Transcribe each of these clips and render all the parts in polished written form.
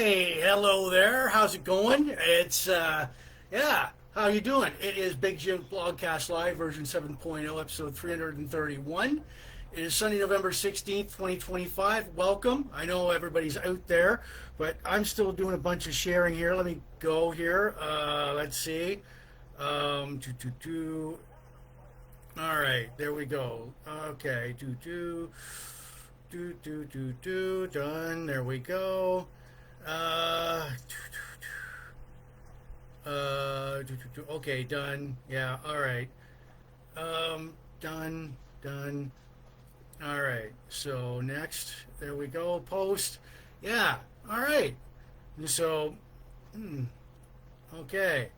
Hey, hello there. How's it going? Yeah, how you doing? It is Big Jims Blogcast Live, version 7.0, episode 331. It is Sunday, November 16th, 2025. Welcome. I know everybody's out there, but I'm still doing a bunch of sharing here. Let me go here. Let's see. All right, there we go. Okay, done. There we go. Uh, okay, done. Yeah, all right. Done. All right. So next, there we go. Post. Yeah. All right. So, okay.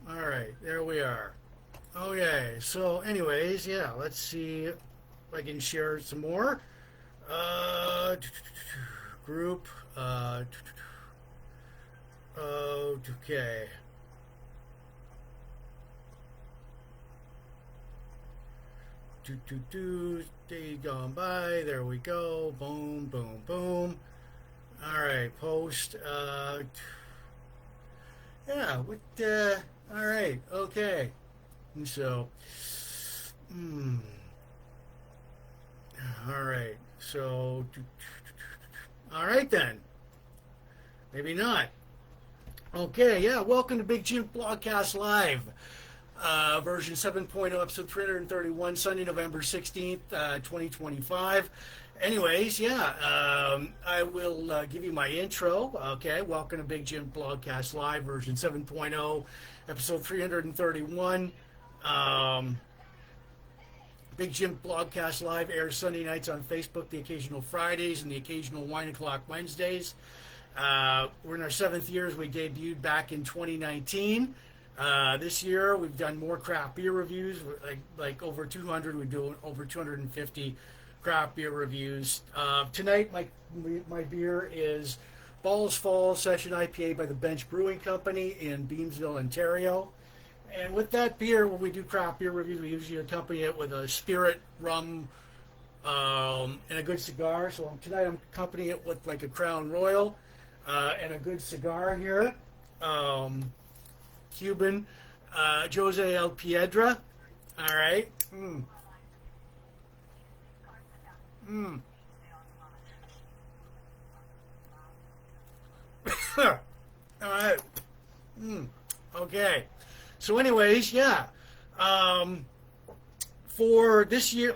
All right. There we are. Okay. So, anyways, yeah. Let's see if I can share some more. Group. Okay. Day gone by. There we go. Boom, boom, boom. All right. Post. Yeah. All right. Okay. So. All right. So. All right then. Maybe not. Okay, yeah, welcome to Big Jims Blogcast Live, version 7.0, episode 331, Sunday, November 16th, 2025. Anyways, yeah, I will give you my intro. Okay, welcome to Big Jims Blogcast Live, version 7.0, episode 331. Big Jims Blogcast Live airs Sunday nights on Facebook, the occasional Fridays, and the occasional Wine O'Clock Wednesdays. We're in our 7th year as we debuted back in 2019. This year we've done more craft beer reviews, like over 200. We do over 250 craft beer reviews. Tonight my beer is Balls Falls Session IPA by the Bench Brewing Company in Beamsville, Ontario. And with that beer, when we do craft beer reviews, we usually accompany it with a spirit, rum, and a good cigar. So tonight I'm accompanying it with like a Crown Royal. And a good cigar here, Cuban, Jose El Piedra. All right. All right. Okay. So, anyways, yeah. For this year,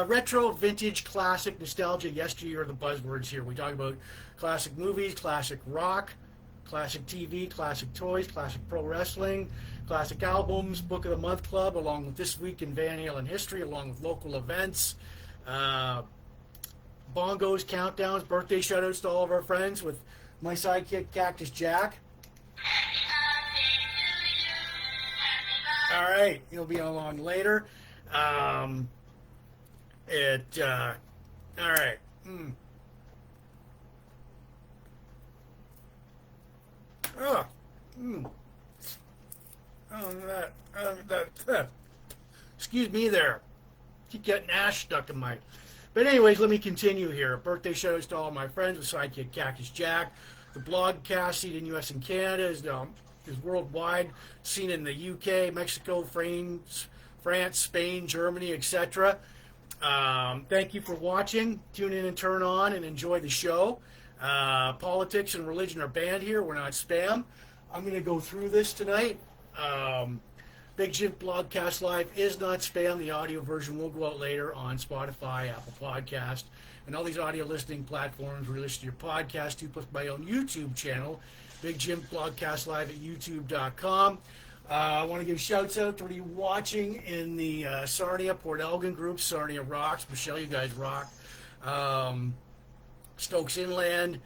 retro, vintage, classic, nostalgia, yesteryear are the buzzwords here. We talk about classic movies, classic rock, classic TV, classic toys, classic pro wrestling, classic albums, Book of the Month Club, along with This Week in Van Halen History, along with local events, bongos, countdowns, birthday shoutouts to all of our friends with my sidekick, Cactus Jack. All right, he'll be along later. All right. Excuse me there. Keep getting ash stuck in my... But anyways, let me continue here. Birthday shows to all my friends with sidekick Cactus Jack. The blogcast, seen in U.S. and Canada, is worldwide, seen in the UK, Mexico, France, Spain, Germany, etc. Thank you for watching. Tune in and turn on and enjoy the show. Politics and religion are banned here. We're not spam. I'm going to go through this tonight. Big Jims Blogcast Live is not spam. The audio version will go out later on Spotify, Apple Podcast, and all these audio listening platforms where you listen to your podcast to, plus my own YouTube channel, Big Jims Blogcast Live at youtube.com. I want to give shouts out to everybody watching in the Sarnia, Port Elgin group. Sarnia rocks. Michelle, you guys rock. Stokes Inland,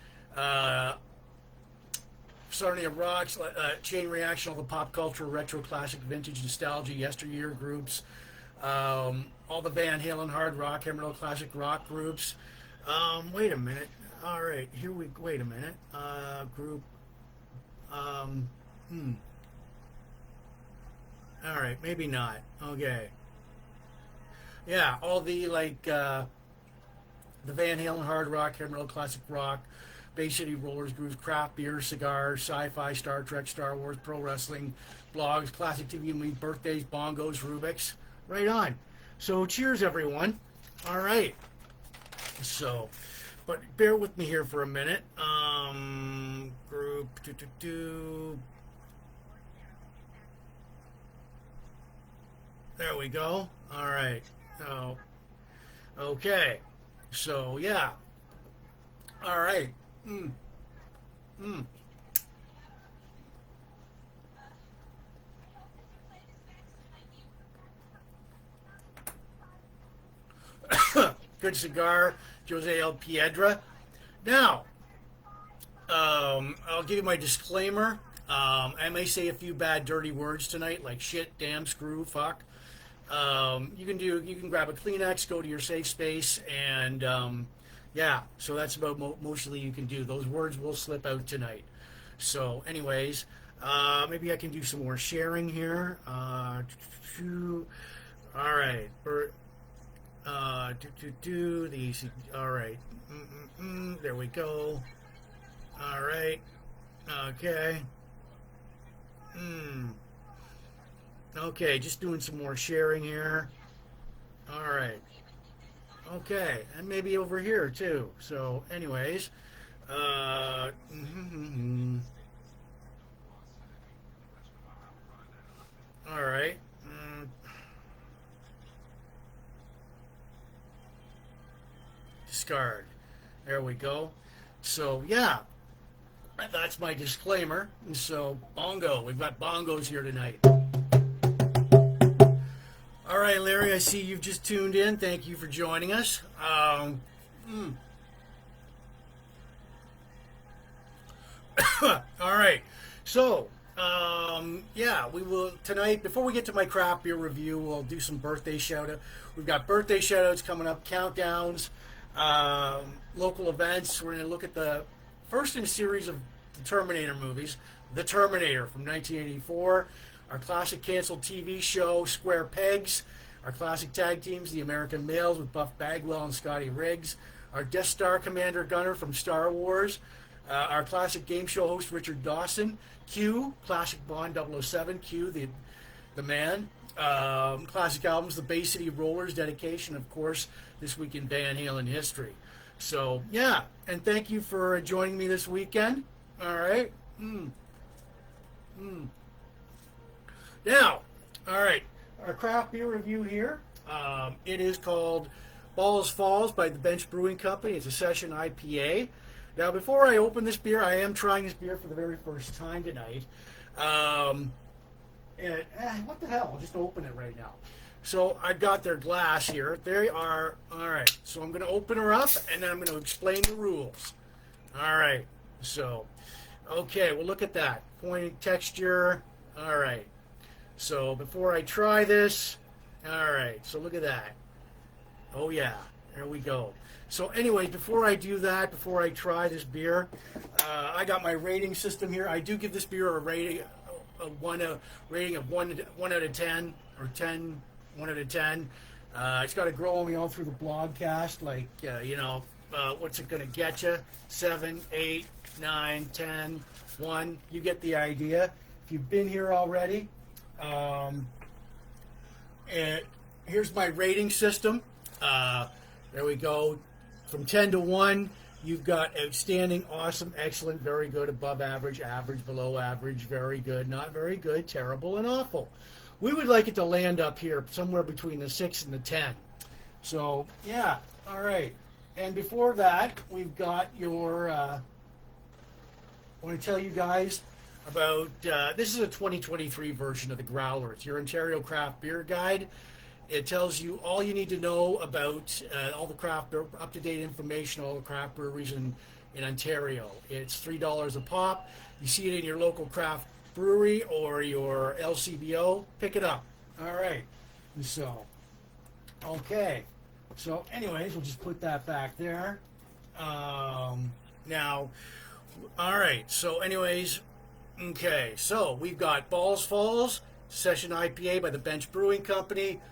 Sarnia rocks. Chain Reaction, all the pop culture, retro, classic, vintage, nostalgia, yesteryear groups. All the Van Halen, hard rock, Emerald classic rock groups. Wait a minute. All right, wait a minute. Group. All right, maybe not. Okay. Yeah, all the the Van Halen hard rock, Emerald classic rock, Bay City Rollers, Grooves, craft beer, cigars, sci-fi, Star Trek, Star Wars, pro wrestling, blogs, classic TV and movie, birthdays, bongos, Rubik's. Right on. So cheers, everyone. All right. So, but bear with me here for a minute. Group. There we go. All right. Oh, okay. So yeah. All right. Mm. Mm. Good cigar, Jose El Piedra. Now, I'll give you my disclaimer. I may say a few bad, dirty words tonight, like shit, damn, screw, fuck. You can grab a Kleenex, go to your safe space, and yeah. So that's about mostly you can do. Those words will slip out tonight. So, anyways, maybe I can do some more sharing here. All right. All right. There we go. All right. Okay. Okay, just doing some more sharing here. All right. Okay, and maybe over here too. So, anyways, all right. Discard. There we go. So, yeah, that's my disclaimer. So, bongo. We've got bongos here tonight. All right, Larry, I see you've just tuned in. Thank you for joining us. All right. So, yeah, we will tonight, before we get to my craft beer review, we'll do some birthday shout out. We've got birthday shout outs coming up, countdowns, local events. We're going to look at the first in a series of the Terminator movies, The Terminator from 1984, our classic canceled TV show, Square Pegs, our classic tag teams, the American Males with Buff Bagwell and Scotty Riggs, our Death Star Commander Gunner from Star Wars, our classic game show host, Richard Dawson, Q, classic Bond 007, Q, the man, classic albums, the Bay City Rollers, dedication, of course, this week in Van Halen history. So, yeah, and thank you for joining me this weekend. All right. Now, all right, our craft beer review here. It is called Balls Falls by the Bench Brewing Company. It's a session IPA. Now, before I open this beer, I am trying this beer for the very first time tonight. What the hell? I'll just open it right now. So I've got their glass here. They are, all right, so I'm going to open her up, and then I'm going to explain the rules. All right, so, okay, well, look at that. Pointing texture. All right. So before I try this, all right, so look at that. Oh, yeah, there we go. So anyways, before I do that, before I try this beer, I got my rating system here. I do give this beer a rating, rating of 1 out of 10, or 10, 1 out of 10. It's got to grow on me all through the blogcast, like, what's it going to get you? 7, 8, 9, 10, 1. You get the idea. If you've been here already, here's my rating system. There we go. From 10 to 1, you've got outstanding, awesome, excellent, very good, above average, average, below average, very good, not very good, terrible, and awful. We would like it to land up here, somewhere between the 6 and the 10. So, yeah, all right. And before that, we've got your, I want to tell you guys about, this is a 2023 version of the Growler. It's your Ontario Craft Beer Guide. It tells you all you need to know about all the craft beer, up-to-date information, all the craft breweries in Ontario. It's $3 a pop. You see it in your local craft brewery or your LCBO, pick it up. All right. So, okay. So, anyways, we'll just put that back there. Now, all right. So, anyways, okay. So, we've got Balls Falls, Session IPA by the Bench Brewing Company.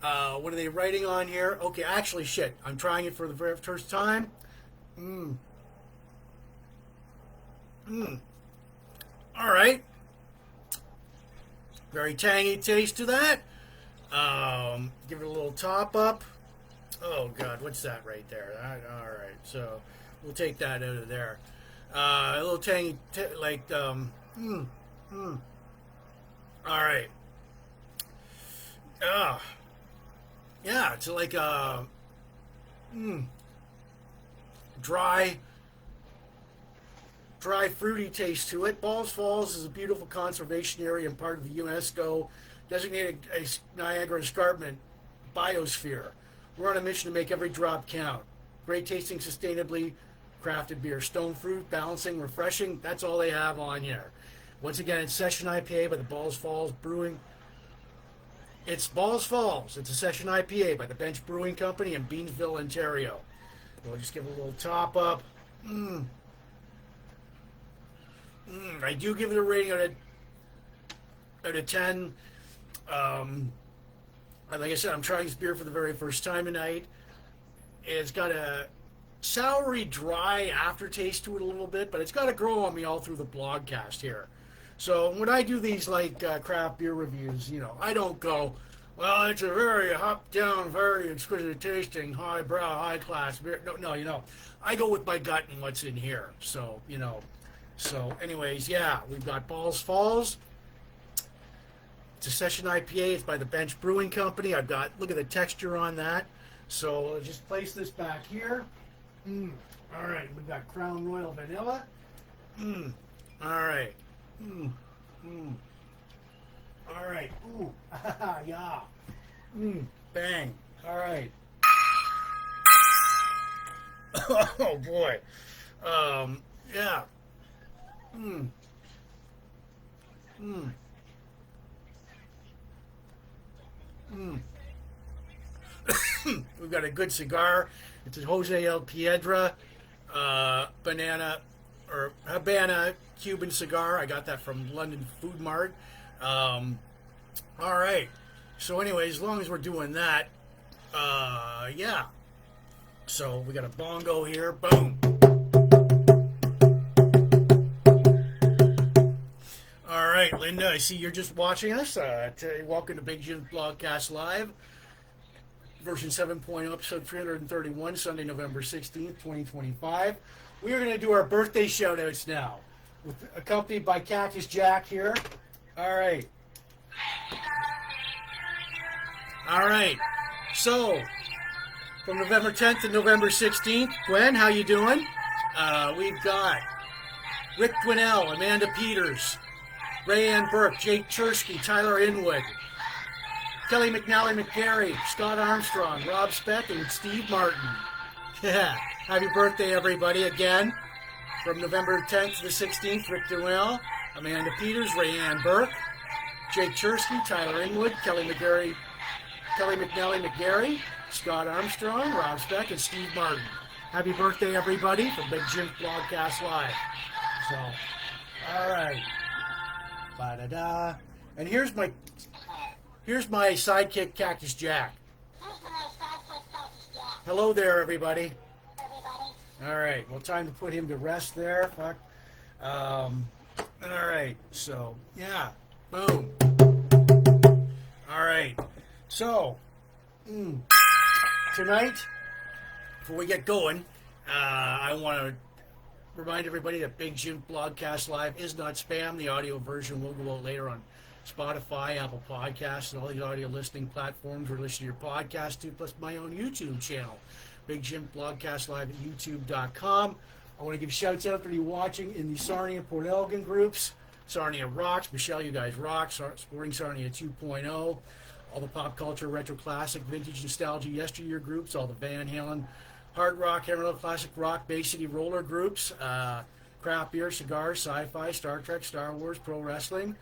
What are they writing on here? Okay, actually, shit. I'm trying it for the very first time. Mm. All right. Very tangy taste to that. Give it a little top up. Oh God, what's that right there? All right, so we'll take that out of there. A little tangy, like mm, mm. All right. Ah, yeah, it's like a mm, dry, dry, fruity taste to it. Balls Falls is a beautiful conservation area and part of the UNESCO designated a Niagara Escarpment biosphere. We're on a mission to make every drop count. Great tasting, sustainably crafted beer. Stone fruit, balancing, refreshing. That's all they have on here. Once again, it's Session IPA by the Balls Falls Brewing. It's Balls Falls. It's a Session IPA by the Bench Brewing Company in Beansville, Ontario. We'll just give it a little top up. I do give it a rating out of 10. Like I said, I'm trying this beer for the very first time tonight. It's got a soury, dry aftertaste to it a little bit, but it's got to grow on me all through the blogcast here. So when I do these craft beer reviews, I don't go, well, it's a very hop-down, very exquisite tasting, high-brow, high-class beer. No, I go with my gut and what's in here. So, So anyways, yeah, we've got Balls Falls. It's a Session IPA. It's by the Bench Brewing Company. Look at the texture on that. So I'll just place this back here. All right, we've got Crown Royal Vanilla. All right. All right. Ooh, yeah. Bang. All right. Oh boy. Yeah. We've got a good cigar. It's a Jose El Piedra Habana Cuban cigar. I got that from London Food Mart. All right. So anyway, as long as we're doing that, yeah. So we got a bongo here. Boom. All right, Linda, I see you're just watching us. Welcome to Big Jims Blogcast Live, version 7.0, episode 331, Sunday, November 16th, 2025. We are going to do our birthday shout-outs now, accompanied by Cactus Jack here. All right. All right. So, from November 10th to November 16th, Gwen, how you doing? We've got Rick Dwinell, Amanda Peters, Rayanne Burke, Jake Chersky, Tyler Inwood, Kelly McNally McGarry, Scott Armstrong, Rob Speck, and Steve Martin. Yeah. Happy birthday, everybody, again. From November 10th to the 16th, Rick Dwinell, Amanda Peters, Rayanne Burke, Jake Chersky, Tyler Inwood, Kelly McNally McGarry, Scott Armstrong, Rob Speck, and Steve Martin. Happy birthday, everybody, from Big Jims Blogcast Live. So, all right. Ba-da-da. And here's my sidekick, Cactus Jack. Hello there, everybody. All right. Well, time to put him to rest there. Fuck. All right. So, yeah. Boom. All right. So, tonight, before we get going, I want to remind everybody that Big Jims Blogcast Live is not spam. The audio version will go out later on Spotify, Apple Podcasts, and all the audio listening platforms where you listen to your podcast to, plus my own YouTube channel, Big Jims Blogcast Live at youtube.com. I want to give shouts out to you watching in the Sarnia Port Elgin groups. Sarnia rocks. Michelle, you guys rock. Sporting Sarnia 2.0. All the pop culture, retro classic, vintage nostalgia, yesteryear groups. All the Van Halen, hard rock, heavy metal, classic rock, Bay City roller groups. Craft beer, cigars, sci-fi, Star Trek, Star Wars, pro wrestling.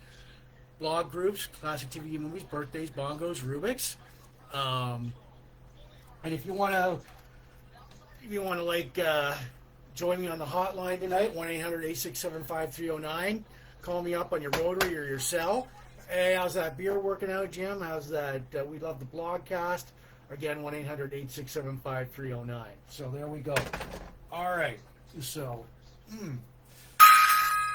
Blog groups, classic TV movies, birthdays, bongos, Rubik's. And if you want to join me on the hotline tonight, 1-800-867-5309. Call me up on your rotary or your cell. Hey, how's that beer working out, Jim? How's that? We love the blogcast. Again, 1-800-867-5309. So there we go. All right. So,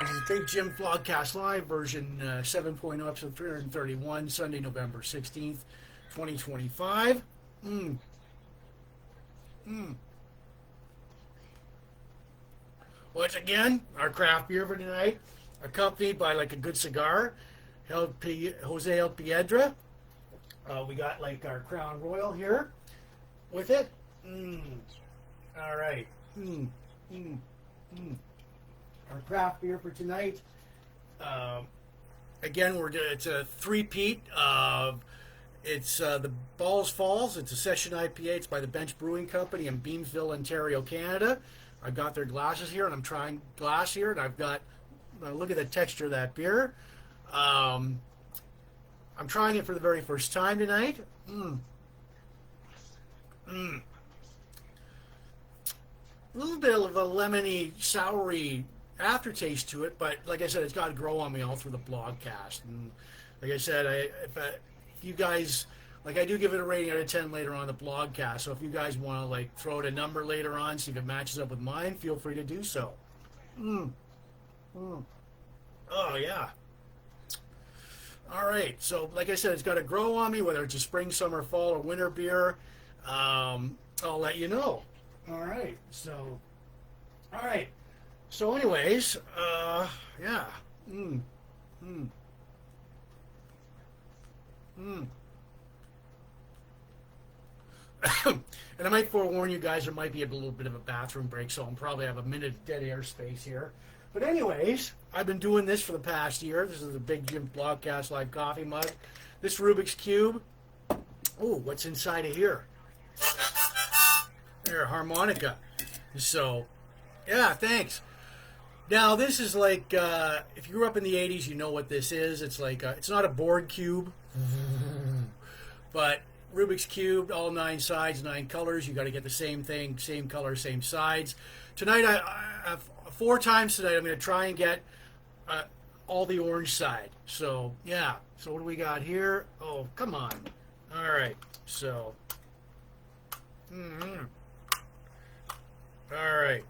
This is Big Jim Vlogcast Live version 7.0, episode 331, Sunday, November 16th, 2025. Once again, our craft beer for tonight, accompanied by like a good cigar, Jose El Piedra. We got like our Crown Royal here with it. All right. Our craft beer for tonight. Again, it's a three-peat. It's the Balls Falls. It's a session IPA. It's by the Bench Brewing Company in Beamsville, Ontario, Canada. I've got their glasses here, and I'm trying glass here, and I've got, look at the texture of that beer. I'm trying it for the very first time tonight. A little bit of a lemony, soury aftertaste to it, but like I said, it's got to grow on me all through the blogcast. And like I said, if you guys, like, I do give it a rating out of 10 later on the blogcast, so if you guys want to like throw it a number later on, see if it matches up with mine, feel free to do so. Oh yeah. All right, so like I said, it's got to grow on me, whether it's a spring, summer, fall, or winter beer. I'll let you know. All right, so anyways, yeah. And I might forewarn you guys, there might be a little bit of a bathroom break, so I'll probably have a minute of dead air space here. But anyways, I've been doing this for the past year. This is the Big Jim Blogcast Live coffee mug. This Rubik's Cube. Oh, what's inside of here? There, harmonica. So, yeah, thanks. Now, this is like, if you grew up in the 80s, you know what this is. It's like, it's not a board cube, but Rubik's Cube, all 9 sides, 9 colors. You got to get the same thing, same color, same sides. Tonight, I 4 times tonight, I'm going to try and get all the orange side. So, yeah. So, what do we got here? Oh, come on. All right. So, all right.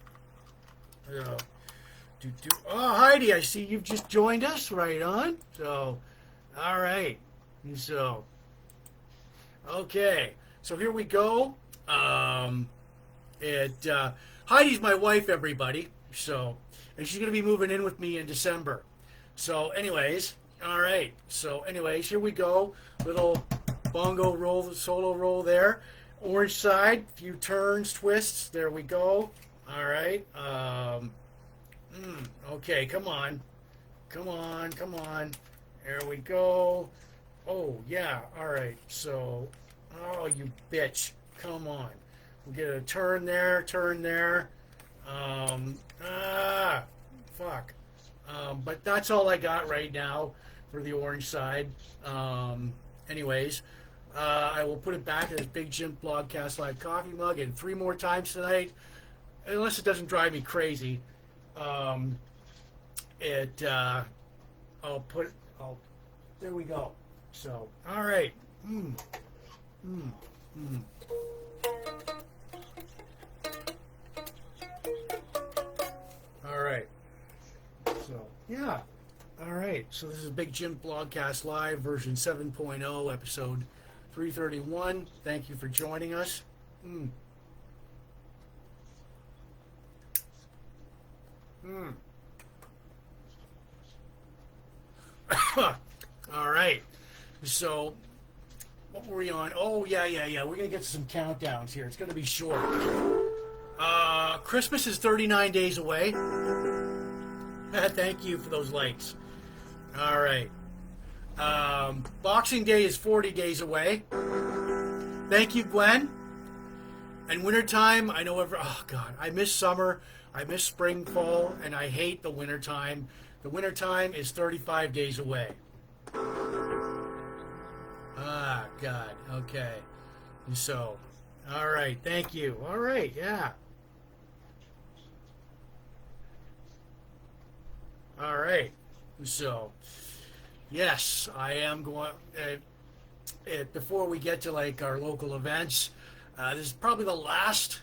Oh, Heidi, I see you've just joined us. Right on. So, all right. So, okay. So here we go. Heidi's my wife, everybody. So, and she's going to be moving in with me in December. So, anyways, all right. So, anyways, here we go. Little bongo roll, solo roll there. Orange side, few turns, twists. There we go. All right. Okay, come on. Come on. There we go. Oh, yeah. All right. So, oh, you bitch. Come on. We'll get a turn there. Fuck. But that's all I got right now for the orange side. Anyways, I will put it back in this Big Jim Blogcast Live coffee mug and 3 more times tonight, unless it doesn't drive me crazy. There we go. So, all right. All right. So, yeah. All right. So this is Big Jim Blogcast Live version 7.0, episode 331. Thank you for joining us. All right. So, what were we on? Oh, yeah. We're going to get some countdowns here. It's going to be short. Christmas is 39 days away. Thank you for those likes. All right. Boxing Day is 40 days away. Thank you, Gwen. And wintertime, I know oh, God, I miss summer. I miss spring, fall, and I hate the wintertime. The wintertime is 35 days away. Ah, God. Okay. So, all right. Thank you. All right. Yeah. All right. So, yes, I am going. Before we get to like our local events, this is probably the last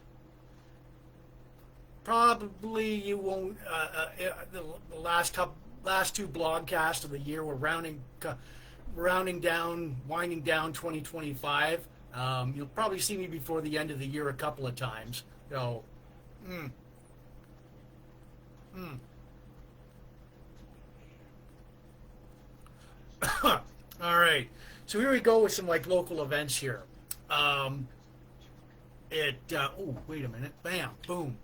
probably you won't. The last two blogcasts of the year were winding down 2025. You'll probably see me before the end of the year a couple of times. So, mm, mm. All right. So here we go with some like local events here. Um, oh, wait a minute. Bam, boom.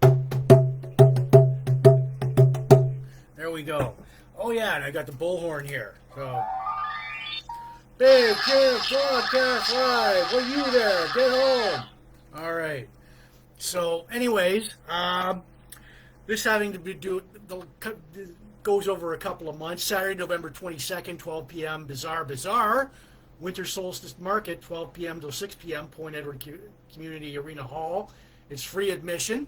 There we go. Oh yeah, and I got the bullhorn here. So, Big Jims Blogcast Live. Were you there? Get home. All right. So, anyways, this having to be goes over a couple of months. Saturday, November 22nd, 12 p.m. Bazaar. Winter Solstice Market, 12 p.m. to 6 p.m. Point Edward Community Arena Hall. It's free admission.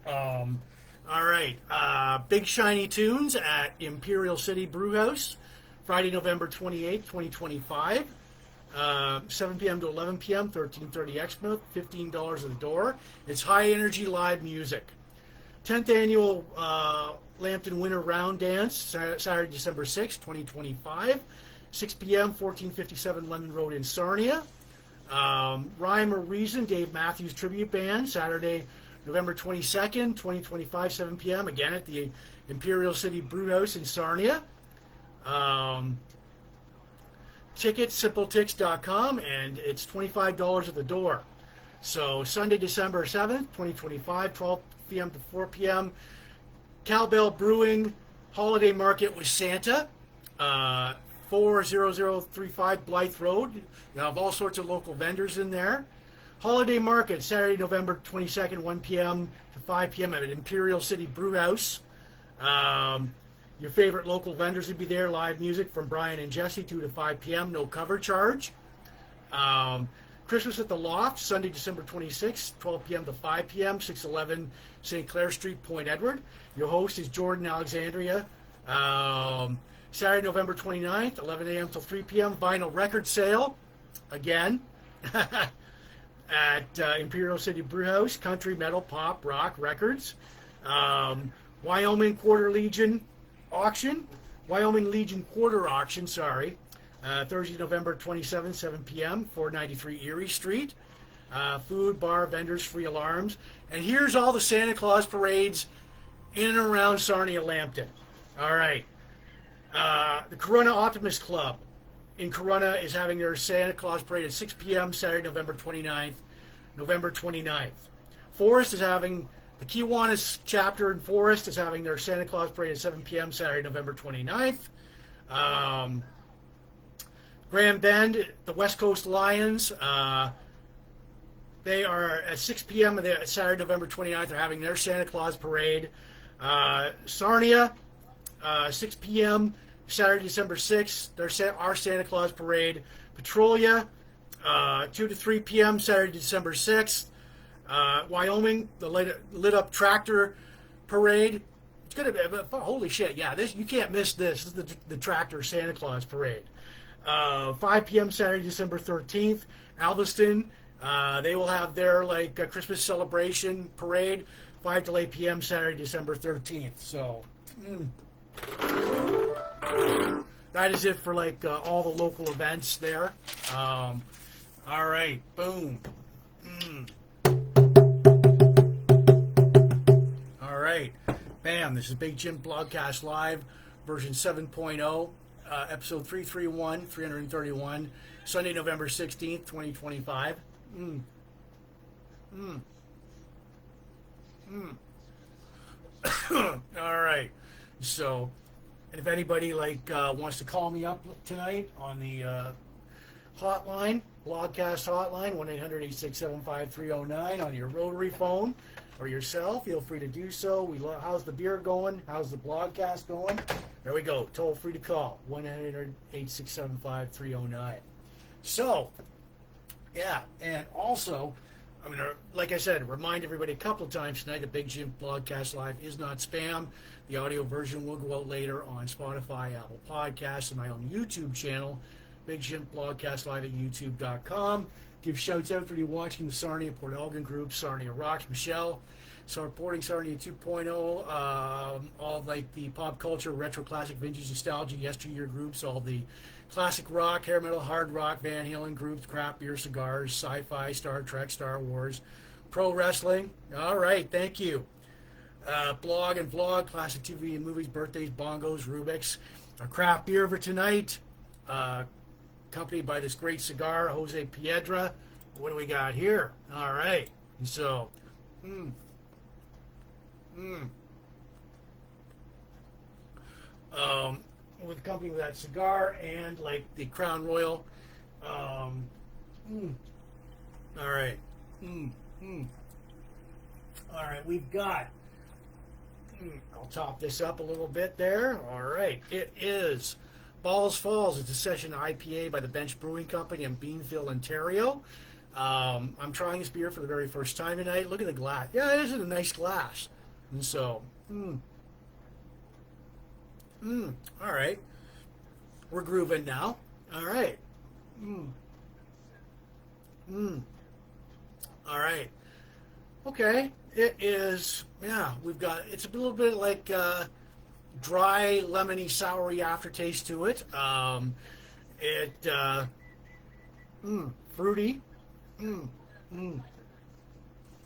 All right. Big Shiny Tunes at Imperial City Brewhouse, Friday, November 28th, 2025. 7 p.m. to 11 p.m., 1330 Exmouth, $15 at the door. It's high energy live music. 10th annual Lambton Winter Round Dance, Saturday, December 6th, 2025. 6 p.m., 1457 London Road in Sarnia. Rhyme or Reason, Dave Matthews Tribute Band, Saturday, November 22nd, 2025, 7 p.m., again at the Imperial City Brewhouse in Sarnia. Tickets, simpletix.com, and it's $25 at the door. So Sunday, December 7th, 2025, 12 p.m. to 4 p.m., Cowbell Brewing Holiday Market with Santa, 40035 Blythe Road. You have all sorts of local vendors in there. Holiday Market, Saturday, November 22nd, 1 p.m. to 5 p.m. at Imperial City Brewhouse. Your favorite local vendors will be there. Live music from Brian and Jesse, 2 to 5 p.m. No cover charge. Christmas at the Loft, Sunday, December 26th, 12 p.m. to 5 p.m., 611 St. Clair Street, Point Edward. Your host is Jordan Alexandria. Saturday, November 29th, 11 a.m. till 3 p.m. Vinyl record sale, again, at Imperial City Brewhouse. Country, metal, pop, rock records. Wyoming Legion Quarter Auction, sorry. Thursday, November 27th, 7 p.m., 493 Erie Street. Food, bar, vendors, free alarms. And here's all the Santa Claus parades in and around Sarnia, Lambton. All right. The Corunna Optimist Club in Corunna is having their Santa Claus parade at 6 p.m. Saturday, November 29th. Forest is having, the Kiwanis chapter in Forest is having their Santa Claus parade at 7 p.m. Saturday, November 29th. Grand Bend, the West Coast Lions, they are at 6 p.m. Saturday, November 29th. They're having their Santa Claus parade. Sarnia, 6 p.m. Saturday, December 6th, our Santa Claus parade. Petrolia, 2 to 3 p.m. Saturday, December 6th. Wyoming, the lit up tractor parade. It's gonna be, holy shit, yeah, this, you can't miss this. This is the tractor Santa Claus parade. 5 p.m. Saturday, December 13th. Alveston, they will have their Christmas celebration parade. 5 to 8 p.m. Saturday, December 13th. So, that is it for all the local events there. All right, boom. All right, bam. This is Big Jim Blogcast Live, version 7.0. Episode 331, Sunday, November 16th, 2025. All right. So, and if anybody wants to call me up tonight on the hotline, Blogcast hotline, 1-800-867-5309 on your rotary phone or your cell, feel free to do so. How's the beer going? How's the Blogcast going? There we go. Toll free to call, 1-800-867-5309. So, yeah, and also, I'm going to, like I said, remind everybody a couple of times tonight that Big Jim Blogcast Live is not spam. The audio version will go out later on Spotify, Apple Podcasts, and my own YouTube channel, Big Jim Blogcast Live at youtube.com. Give shouts out for you watching the Sarnia Port Elgin group, Sarnia Rocks, Michelle, So reporting 72.0, all like the pop culture, retro, classic, vintage, nostalgia, yesteryear groups, all the classic rock, hair metal, hard rock, Van Halen groups, craft beer, cigars, sci-fi, Star Trek, Star Wars, pro wrestling. All right, thank you. Blog and vlog, classic TV and movies, birthdays, bongos, Rubik's. Our craft beer for tonight, accompanied by this great cigar, Jose Piedra. What do we got here? All right, so, with accompanied with that cigar and like the Crown Royal. All right. All right, we've got. I'll top this up a little bit there. All right, it is Balls Falls. It's a session IPA by the Bench Brewing Company in Beanfield, Ontario. I'm trying this beer for the very first time tonight. Look at the glass. Yeah, it is a nice glass. And so, all right. We're grooving now. All right. All right. Okay. It is, yeah, we've got, it's a little bit like dry, lemony, soury aftertaste to it. Fruity.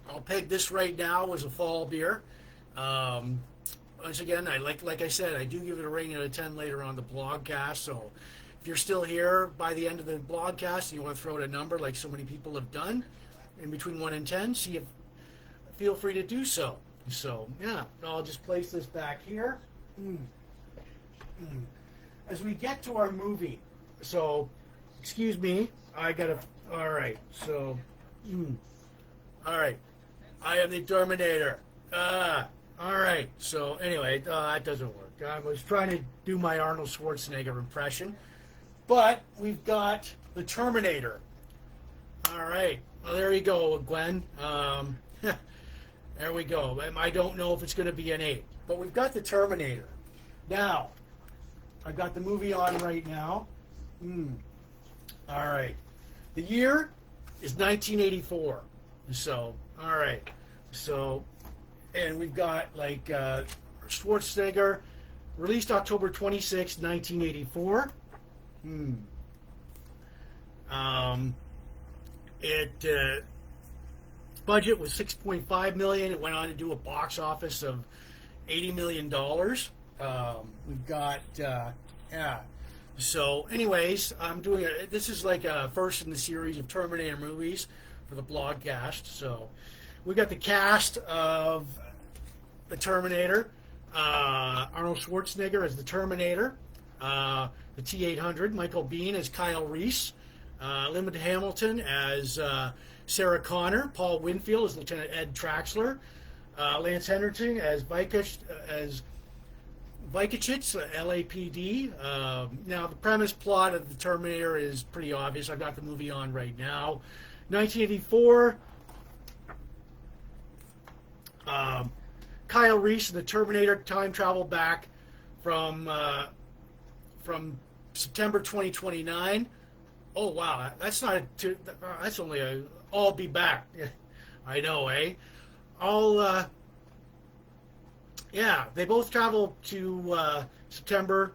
I'll peg this right now as a fall beer. Once again, like I said, I do give it a rating out of 10 later on the blogcast. So if you're still here by the end of the blogcast and you want to throw out a number like so many people have done, in between 1 and 10, feel free to do so. So yeah, I'll just place this back here. As we get to our movie, so excuse me, I gotta. All right, so all right, I am the Terminator. All right, so anyway, that doesn't work. I was trying to do my Arnold Schwarzenegger impression, but we've got the Terminator. All right, well there you go, Gwen. There we go. I don't know if it's going to be an 8, but we've got the Terminator. Now, I've got the movie on right now. All right. The year is 1984. So, all right. So, and we've got like Schwarzenegger, released October 26, 1984. Budget was $6.5 million. It went on to do a box office of $80 million. We've got, yeah. So, anyways, I'm doing this is like a first in the series of Terminator movies for the blogcast. So, we got the cast of the Terminator. Arnold Schwarzenegger as the Terminator. The T-800. Michael Biehn as Kyle Reese. Linda Hamilton as Sarah Connor, Paul Winfield as Lieutenant Ed Traxler, Lance Henriksen as Vikich, LAPD. Now, the premise plot of the Terminator is pretty obvious. I've got the movie on right now. 1984. Kyle Reese and the Terminator time travel back from September 2029. Oh wow, that's not that's only a. I'll be back. I know, eh? Yeah, they both travel to September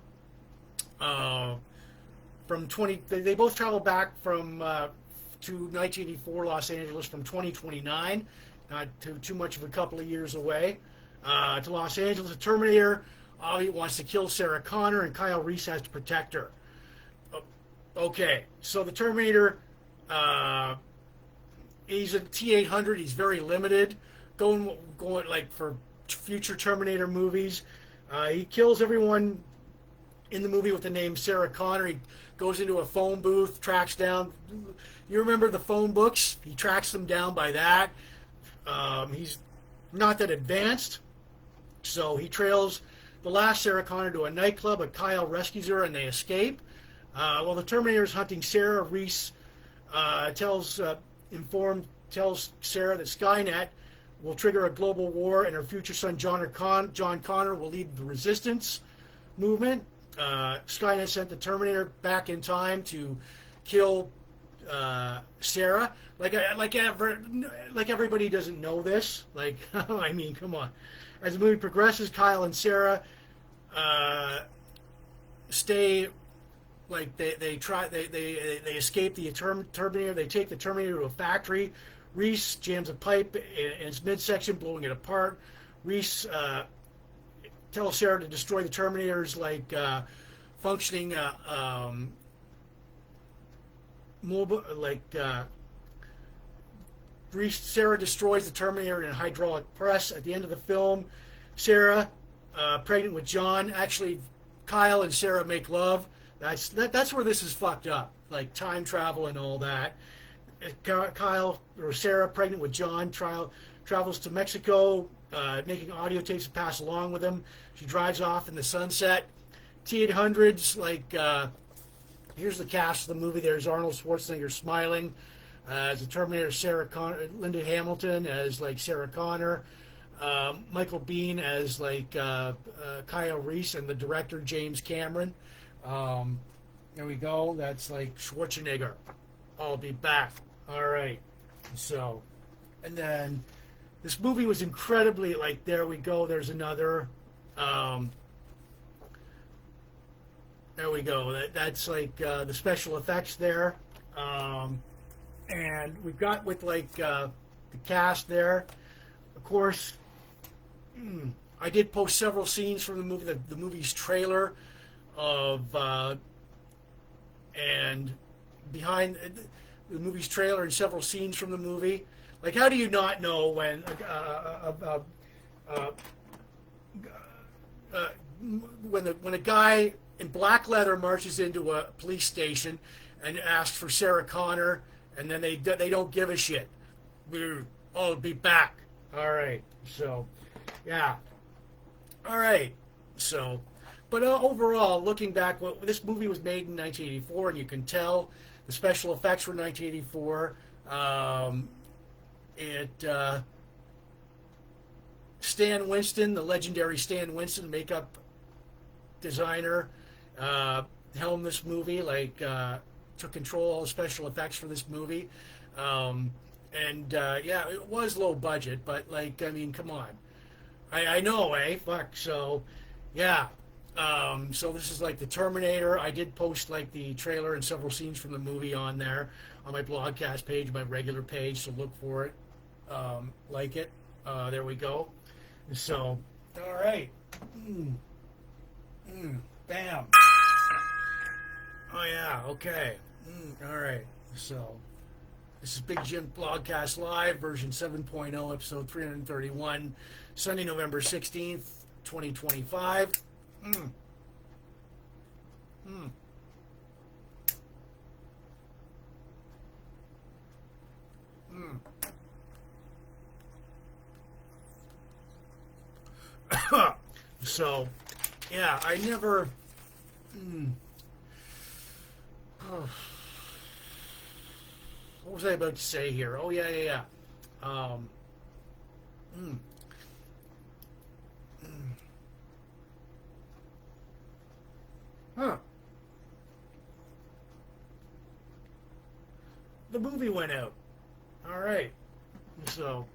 from 20. They both travel back from to 1984 Los Angeles from 2029, not too much of a couple of years away. To Los Angeles, the Terminator he wants to kill Sarah Connor, and Kyle Reese has to protect her. Okay, so the Terminator, he's a T-800. He's very limited, going like for future Terminator movies. He kills everyone in the movie with the name Sarah Connor. He goes into a phone booth, tracks down. You remember the phone books? He tracks them down by that. He's not that advanced, so he trails the last Sarah Connor to a nightclub, but Kyle rescues her and they escape. While the Terminator is hunting Sarah, Reese tells Sarah that Skynet will trigger a global war and her future son John Connor will lead the resistance movement. Skynet sent the Terminator back in time to kill Sarah. Like everybody doesn't know this. Like, I mean, come on. As the movie progresses, Kyle and Sarah stay. Like they escape the Terminator. They take the Terminator to a factory. Reese jams a pipe in its midsection, blowing it apart. Reese tells Sarah to destroy the Terminator's functioning mobile Sarah destroys the Terminator in a hydraulic press. At the end of the film, Sarah, pregnant with John, actually Kyle and Sarah make love. That's where this is fucked up, like time travel and all that. Kyle or Sarah, pregnant with John, travels to Mexico, making audio tapes to pass along with him. She drives off in the sunset. T-800s, here's the cast of the movie. There's Arnold Schwarzenegger smiling as the Terminator, Sarah Connor, Linda Hamilton as Sarah Connor, Michael Biehn as Kyle Reese, and the director James Cameron. There we go. That's Schwarzenegger. I'll be back. All right. So, and then this movie was incredibly there we go. There's another. There we go. That's the special effects there. And we've got with the cast there. Of course, I did post several scenes from the movie, the movie's trailer of and behind the movie's trailer and several scenes from the movie. How do you not know when when a guy in black leather marches into a police station and asks for Sarah Connor, and then they don't give a shit. I'll be back. All right. So, yeah. All right. So, but overall, looking back, this movie was made in 1984, and you can tell the special effects were 1984. Stan Winston, the legendary Stan Winston, makeup designer, helmed this movie, took control of all the special effects for this movie. Yeah, it was low budget, but I mean, come on. I know, eh? Fuck. So, yeah. So this is the Terminator. I did post the trailer and several scenes from the movie on there on my blogcast page, my regular page. So look for it, like it. There we go. So, all right. Bam. Oh yeah. Okay. All right. So this is Big Jim Blogcast Live, version 7.0, episode 331, Sunday, November 16th, 2025. So, yeah, I never. What was I about to say here? Oh, yeah. The movie went out. All right. So,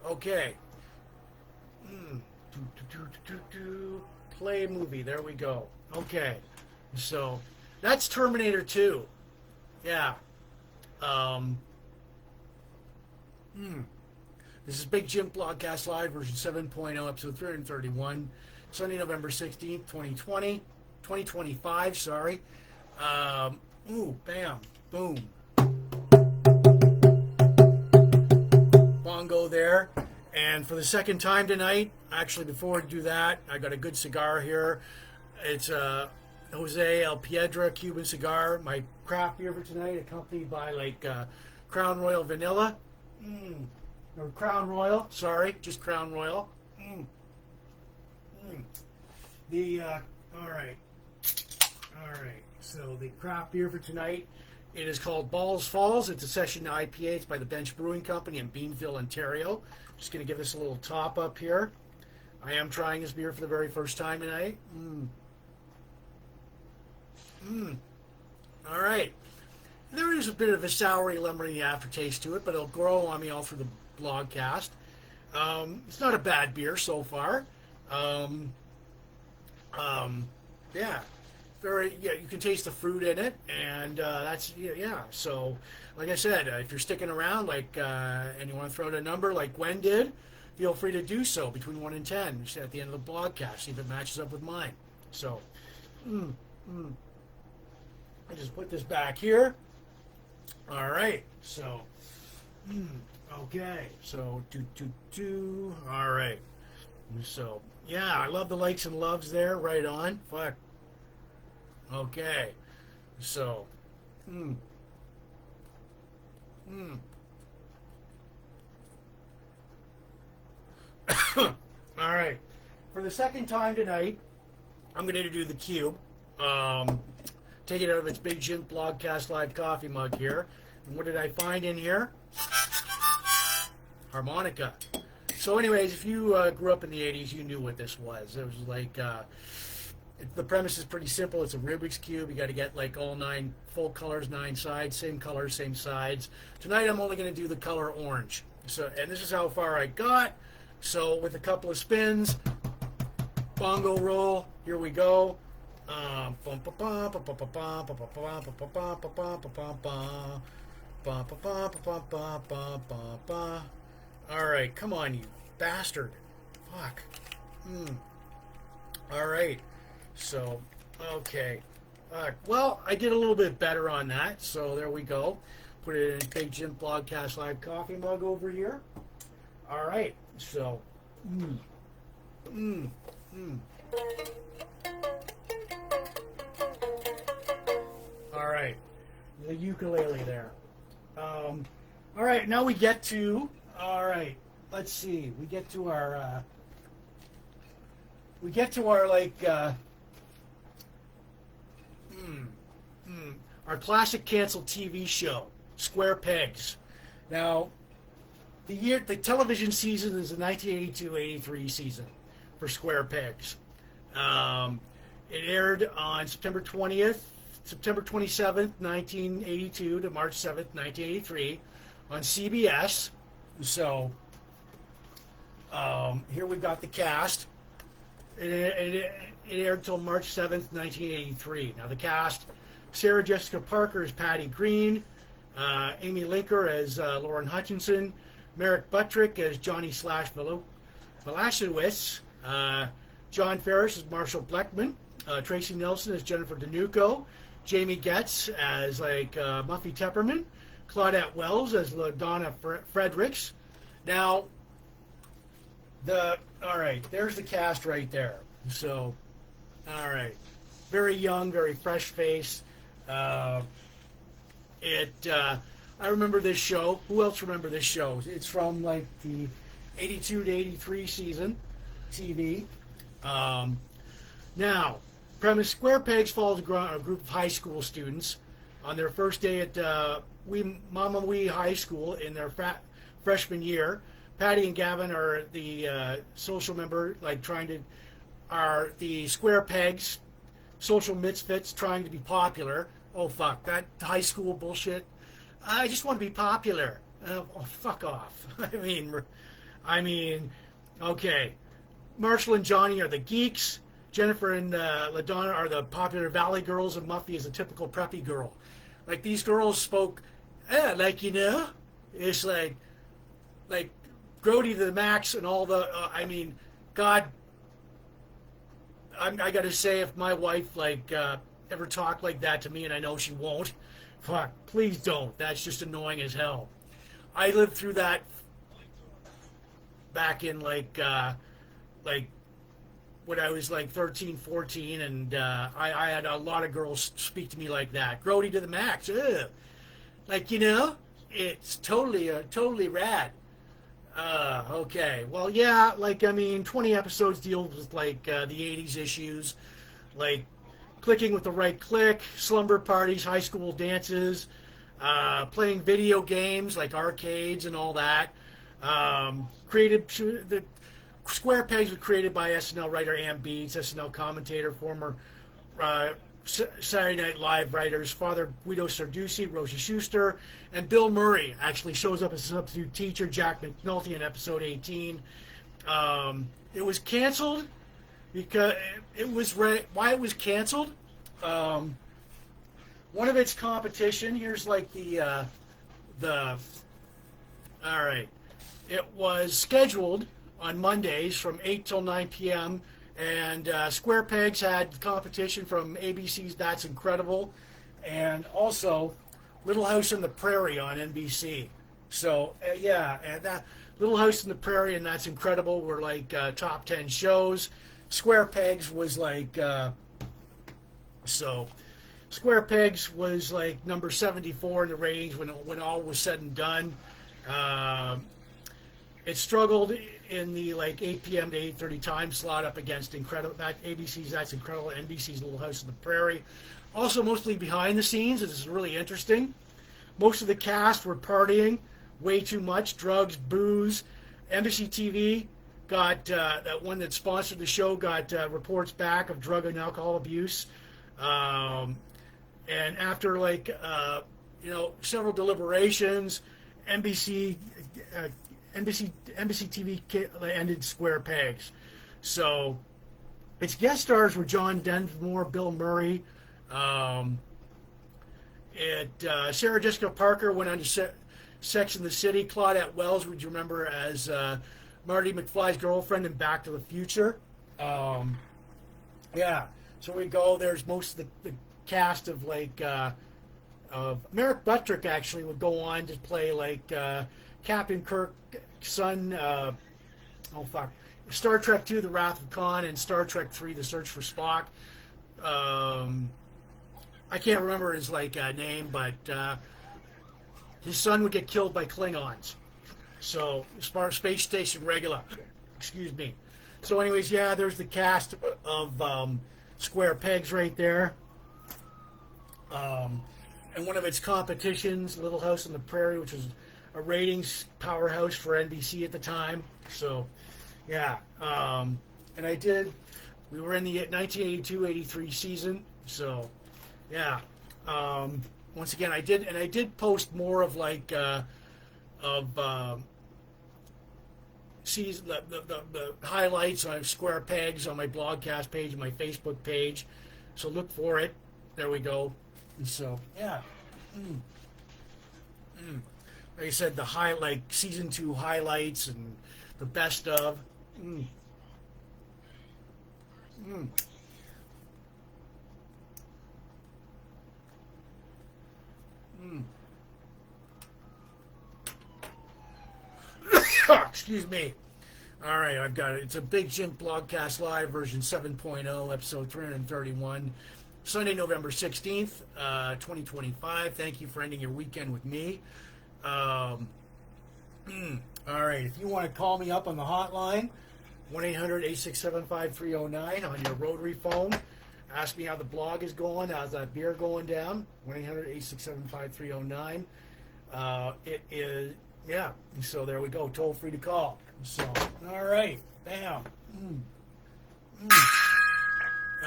okay. Play movie. There we go. Okay. So, that's Terminator 2. Yeah. This is Big Jim Blogcast Live, version 7.0, episode 331, Sunday, November 16th, 2025, sorry. Bam, boom. Bongo there. And for the second time tonight, actually before we do that, I got a good cigar here. It's Jose El Piedra Cuban cigar, my craft beer for tonight, accompanied by Crown Royal Vanilla. Or Crown Royal, sorry, just Crown Royal. All right. So the craft beer for tonight, it is called Balls Falls. It's a session IPA. It's by the Bench Brewing Company in Beamville, Ontario. Just going to give this a little top up here. I am trying this beer for the very first time tonight. All right. there is a bit of a soury, lemony aftertaste to it, but it'll grow on me all through the blogcast. It's not a bad beer so far. Um, yeah, very. Yeah, you can taste the fruit in it, and that's yeah. So, like I said, if you're sticking around, and you want to throw out a number like Gwen did, feel free to do so between 1 and 10 just at the end of the blogcast. See if it matches up with mine. So, mm, mm. I just put this back here. All right. So, okay. So, all right. So, yeah, I love the likes and loves there. Right on. Fuck. Okay. So, mm, mm. All right. For the second time tonight, I'm going to do the cube. Take it out of its big Jims Blogcast Live coffee mug here. And what did I find in here? Harmonica. So anyways, if you grew up in the 80s, you knew what this was. It was like, the premise is pretty simple. It's a Rubik's Cube. You got to get like all 9 full colors, 9 sides, same colors, same sides. Tonight I'm only going to do the color orange. So, and this is how far I got. So with a couple of spins, bongo roll, here we go. All right, come on, you bastard. Fuck. All right. So, okay. Well, I did a little bit better on that, so there we go. Put it in a big Jims Blogcast Live coffee mug over here. All right. So, all right, the ukulele there. All right, now we get to. All right, let's see. We get to our. Our classic canceled TV show, Square Pegs. Now, the television season is the 1982-83 season for Square Pegs. It aired on September 27th, 1982 to March 7th, 1983 on CBS. So here we got the cast. It aired until March 7th, 1983. Now the cast, Sarah Jessica Parker as Patty Green, Amy Linker as Lauren Hutchinson, Merrick Buttrick as Johnny Slash Velashewitz, John Ferris as Marshall Bleckman, Tracy Nelson as Jennifer Danuco, Jamie Getz as Muffy Tepperman, Claudette Wells as LaDonna Fredericks. Now, all right, there's the cast right there. So, all right, very young, very fresh face. I remember this show. Who else remember this show? It's from like the 82 to 83 season TV. Now, premise: Square Pegs follows a group of high school students on their first day at Mama Wee High School in their freshman year. Patty and Gavin are the social member, are the Square Pegs, social misfits trying to be popular. Oh fuck, that high school bullshit. I just want to be popular. Oh, fuck off. I mean, okay. Marshall and Johnny are the geeks. Jennifer and LaDonna are the popular Valley girls, and Muffy is a typical preppy girl. Like, these girls spoke, it's like Grody to the max and all the, God, I gotta say, if my wife, ever talked like that to me, and I know she won't, fuck, please don't. That's just annoying as hell. I lived through that back in, when I was 13, 14, and I had a lot of girls speak to me like that. Grody to the max. Ugh. It's totally rad. Okay. Well, yeah, 20 episodes deals with, the 80s issues, clicking with the right click, slumber parties, high school dances, playing video games like arcades and all that. The Square Pegs was created by SNL writer Ann Beats, SNL commentator, former Saturday Night Live writers, Father Guido Sarducci, Rosa Schuster, and Bill Murray actually shows up as a substitute teacher, Jack McNulty in episode 18. It was canceled because it was why it was canceled. One of its competition. Here's like the all right. It was scheduled on Mondays from 8 till 9 p.m. and Square Pegs had competition from ABC's That's Incredible, and also Little House on the Prairie on NBC. So yeah, and that Little House on the Prairie and That's Incredible were like top 10 shows. Square Pegs was like Square Pegs was like number 74 in the ratings when all was said and done. It struggled in the like 8 p.m. to 8:30 time slot up against ABC's That's Incredible, NBC's Little House on the Prairie. Also mostly behind the scenes. This is really interesting. Most of the cast were partying way too much, drugs, booze. Embassy TV got that one that sponsored the show got reports back of drug and alcohol abuse. And after like several deliberations, NBC TV ended Square Pegs. So its guest stars were John Denmore, Bill Murray. Sarah Jessica Parker went on to Sex and the City. Claudette Wells, would you remember as Marty McFly's girlfriend in Back to the Future? Yeah. So we go. There's most of the cast of like Merrick Buttrick actually would go on to play like Captain Kirk's son. Star Trek II: The Wrath of Khan and Star Trek III: The Search for Spock. I can't remember his like name, but his son would get killed by Klingons. So Space Station Regular. Excuse me. So anyways, yeah, there's the cast of Square Pegs right there. And one of its competitions, Little House on the Prairie, which was a ratings powerhouse for NBC at the time. So, yeah. And we were in the 1982-83 season. So, yeah. Once again, I did post more of like, season, the highlights on Square Pegs on my Blogcast page and my Facebook page. So look for it. There we go. And so, yeah. Like I said, season 2 highlights and the best of. Excuse me. All right, I've got it. It's a Big Jims Blogcast Live version 7.0, episode 331. Sunday, November 16th, 2025. Thank you for ending your weekend with me. All right, if you want to call me up on the hotline, 1-800-867-5309 on your rotary phone. Ask me how the blog is going. How's that beer going down? 1-800-867-5309. It is, yeah. So there we go. Toll free to call. So, all right. Bam.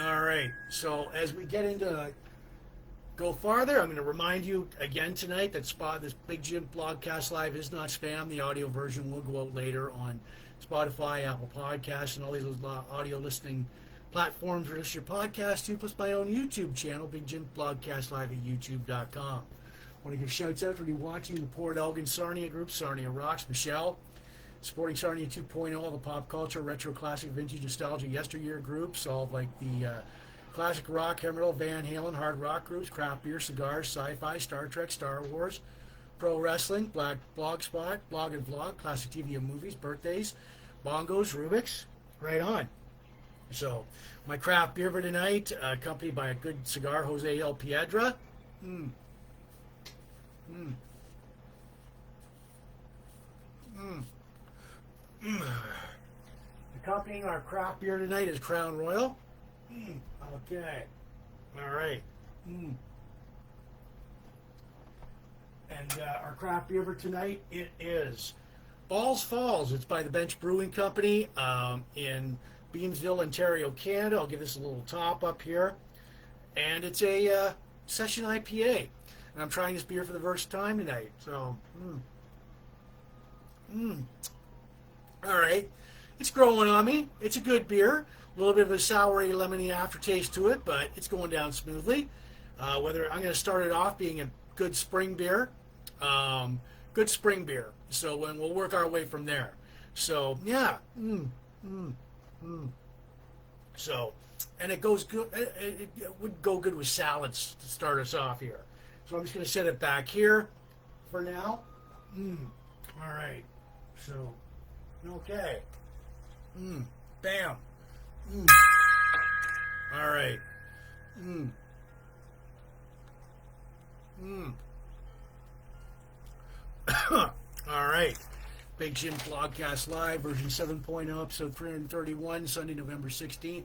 All right, so as we get into go farther, I'm going to remind you again tonight that this Big Jims Blogcast Live is not spam. The audio version will go out later on Spotify, Apple Podcasts, and all these audio listening platforms. Release your podcast to, plus my own YouTube channel, Big Jims Blogcast Live at youtube.com. I want to give shouts out for you watching the Port Elgin Sarnia group, Sarnia Rocks, Michelle. Supporting Sarnia 2.0, all the pop culture, retro, classic, vintage, nostalgia, yesteryear groups, all like the classic rock, heavy metal, Van Halen, hard rock groups, craft beer, cigars, sci-fi, Star Trek, Star Wars, pro wrestling, blogspot, blog and vlog, classic TV and movies, birthdays, bongos, Rubik's, right on. So, my craft beer for tonight, accompanied by a good cigar, Jose El Piedra. Accompanying our craft beer tonight is Crown Royal. Okay. All right. And our craft beer for tonight, it is Balls Falls. It's by the Bench Brewing Company in Beamsville, Ontario, Canada. I'll give this a little top up here. and it's a session IPA. And I'm trying this beer for the first time tonight. So, all right. It's growing on me. It's a good beer. A little bit of a soury, lemony aftertaste to it, but it's going down smoothly. Whether I'm going to start it off being a good spring beer, good spring beer. So when we'll work our way from there. So yeah, So, and it goes good. It would go good with salads to start us off here. So I'm just going to set it back here for now. All right. So, okay. Bam. All right. All right. Big Jims Blogcast Live, version 7.0, episode 331, Sunday, November 16th,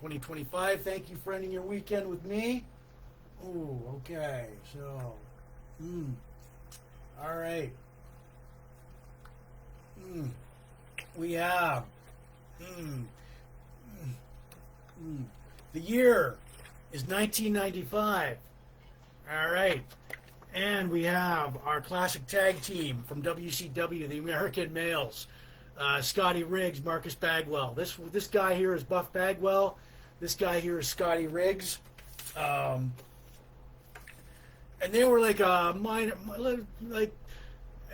2025. Thank you for ending your weekend with me. Ooh, okay. So, all right. We have the year is 1995. All right. And we have our classic tag team from WCW, the American Males. Scotty Riggs, Marcus Bagwell. This guy here is Buff Bagwell. This guy here is Scotty Riggs. And they were like a minor, like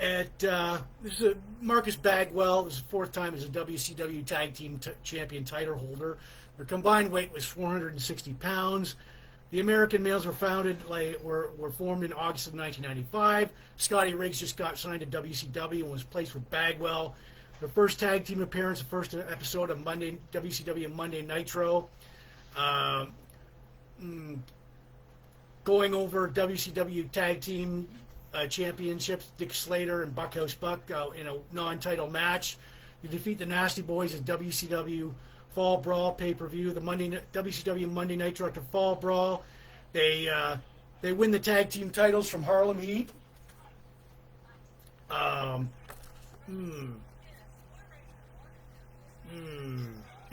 at this is Marcus Bagwell. This is the fourth time as a WCW Tag Team Champion title holder. Their combined weight was 460 pounds. The American Males were formed in August of 1995. Scotty Riggs just got signed to WCW and was placed with Bagwell. Their first tag team appearance, the first episode of WCW Monday Nitro. Going over WCW Tag Team Championships, Dick Slater and Buckhouse Buck in a non-title match. You defeat the Nasty Boys at WCW Fall Brawl pay-per-view. The WCW Monday Nitro after Fall Brawl. They win the tag team titles from Harlem Heat. In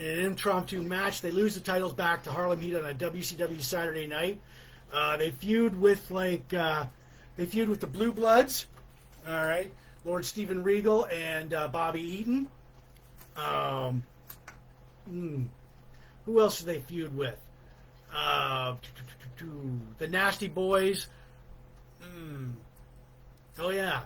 an impromptu match, they lose the titles back to Harlem Heat on a WCW Saturday night. They feud with the Blue Bloods. All right, Lord Steven Regal and Bobby Eaton. Who else do they feud with? The Nasty Boys. Oh yeah.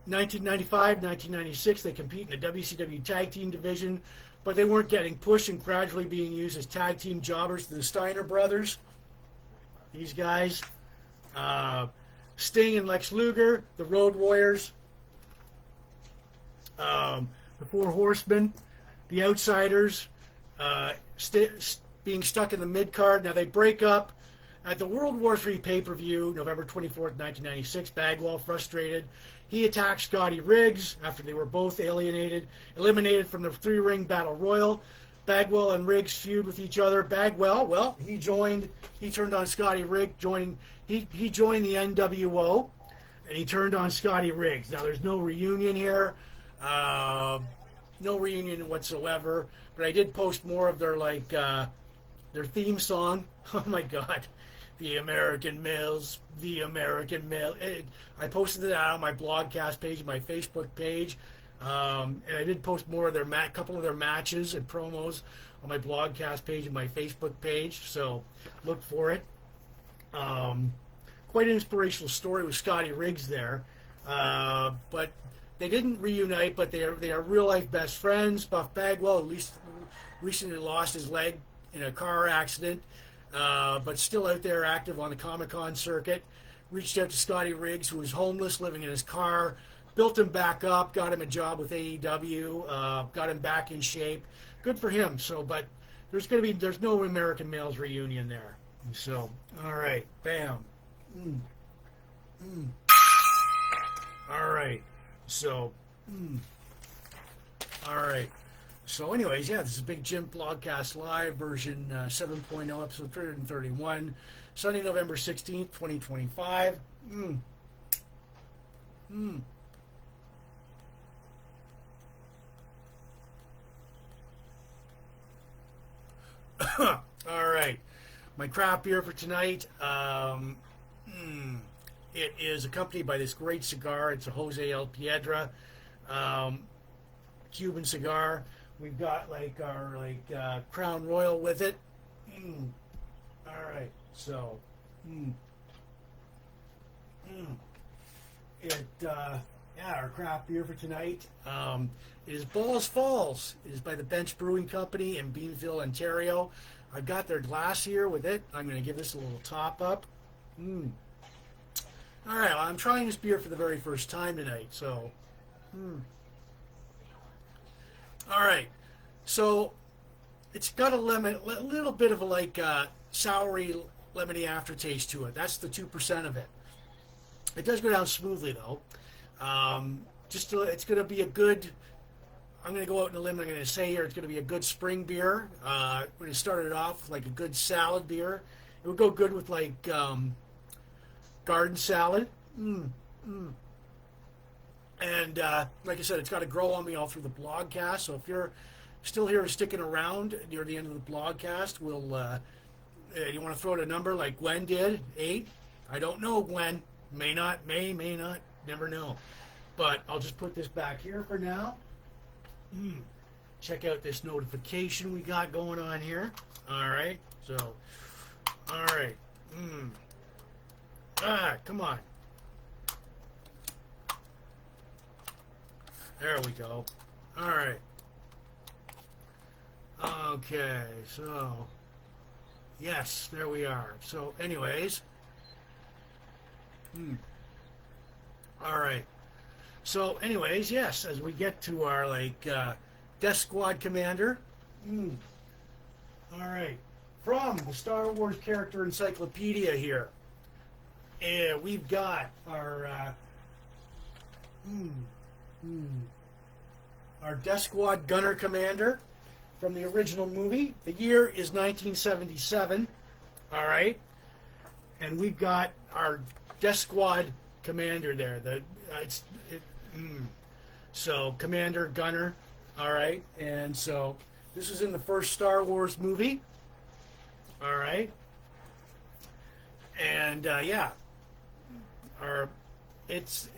1995, 1996, they compete in the WCW Tag Team division, but they weren't getting pushed and gradually being used as tag team jobbers to the Steiner brothers. These guys. Sting and Lex Luger, the Road Warriors. The Four Horsemen, the Outsiders, being stuck in the mid-card. Now they break up at the World War III pay-per-view, November 24th, 1996. Bagwell, frustrated, he attacks Scotty Riggs after they were both eliminated from the three-ring battle royal. Bagwell and Riggs feud with each other. Bagwell, well, he turned on Scotty Riggs, he joined the NWO, and he turned on Scotty Riggs. Now there's no reunion here. No reunion whatsoever, but I did post more of their theme song. Oh my God, the American Males, the American Male. I posted it out on my blogcast page, my Facebook page, and I did post more of their couple of their matches and promos on my blogcast page and my Facebook page. So look for it. Quite an inspirational story with Scotty Riggs there, but. They didn't reunite, but they are real life best friends. Buff Bagwell at least recently lost his leg in a car accident, but still out there active on the Comic-Con circuit. Reached out to Scotty Riggs, who was homeless, living in his car, built him back up, got him a job with AEW, got him back in shape. Good for him. So, but there's no American Males reunion there. So, all right, bam. All right. So, all right. So, anyways, yeah, this is Big Jims Blogcast Live, version 7.0, episode 331, Sunday, November 16th, 2025. All right. My craft beer for tonight. It is accompanied by this great cigar. It's a Jose El Piedra Cuban cigar. We've got like our Crown Royal with it. All right. So, our craft beer for tonight. It is Balls Falls. It is by the Bench Brewing Company in Beamville, Ontario. I've got their glass here with it. I'm going to give this a little top up. All right, well, I'm trying this beer for the very first time tonight. So, all right. So, it's got a little bit of a soury, lemony aftertaste to it. That's the 2% of it. It does go down smoothly though. It's going to be a good. I'm going to go out on a limb. I'm going to say here it's going to be a good spring beer. When it started off like a good salad beer, it would go good with garden salad. And like I said, it's got to grow on me all through the blogcast. So if you're still here sticking around near the end of the blogcast, you want to throw out a number like Gwen did, 8? I don't know, Gwen. May not, never know. But I'll just put this back here for now. Check out this notification we got going on here. All right. So, all right. Come on. There we go. All right. Okay. So, yes, there we are. So, anyways. All right. So, anyways, yes, as we get to our Death Squad Commander. All right. From the Star Wars Character Encyclopedia here. And we've got our Death Squad Gunner Commander from the original movie. The year is 1977. All right. And we've got our Death Squad Commander there. So Commander, Gunner. All right. And so this is in the first Star Wars movie. All right. And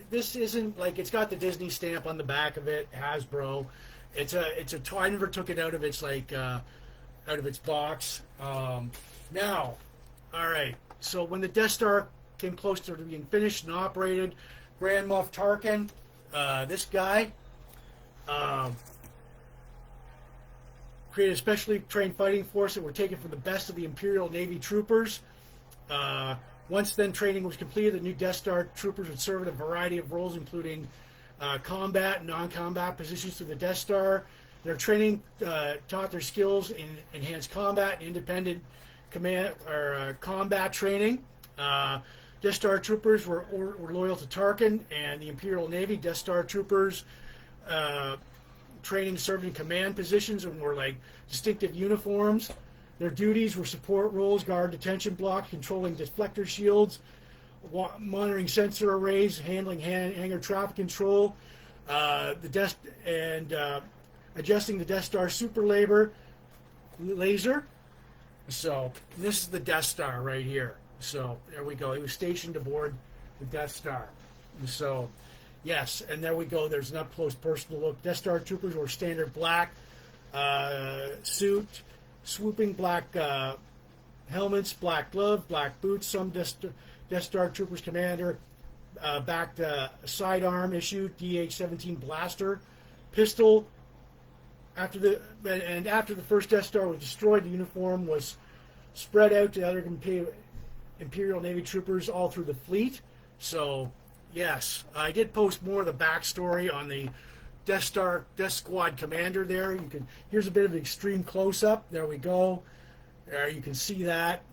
this isn't it's got the Disney stamp on the back of it, Hasbro. It's a toy. I never took it out of its out of its box. Now, all right. So when the Death Star came close to being finished and operated, Grand Moff Tarkin, this guy, created a specially trained fighting force that were taken from the best of the Imperial Navy troopers. Once then training was completed, the new Death Star troopers would serve in a variety of roles, including combat and non-combat positions to the Death Star. Their training taught their skills in enhanced combat and independent command or combat training. Death Star troopers were loyal to Tarkin and the Imperial Navy. Death Star troopers training served in command positions and were distinctive uniforms. Their duties were support roles, guard detention blocks, controlling deflector shields, monitoring sensor arrays, handling hangar traffic control, adjusting the Death Star super laser. So this is the Death Star right here. So there we go. He was stationed aboard the Death Star. And so, yes, and there we go. There's an up-close personal look. Death Star troopers were standard black suit, swooping black helmets, black glove, black boots. Some Death Star troopers commander backed sidearm issued DH-17 blaster, pistol. After the first Death Star was destroyed, the uniform was spread out to other Imperial Navy troopers all through the fleet. So, yes, I did post more of the backstory on the Death Squad Commander there. Here's a bit of an extreme close-up. There we go. There you can see that.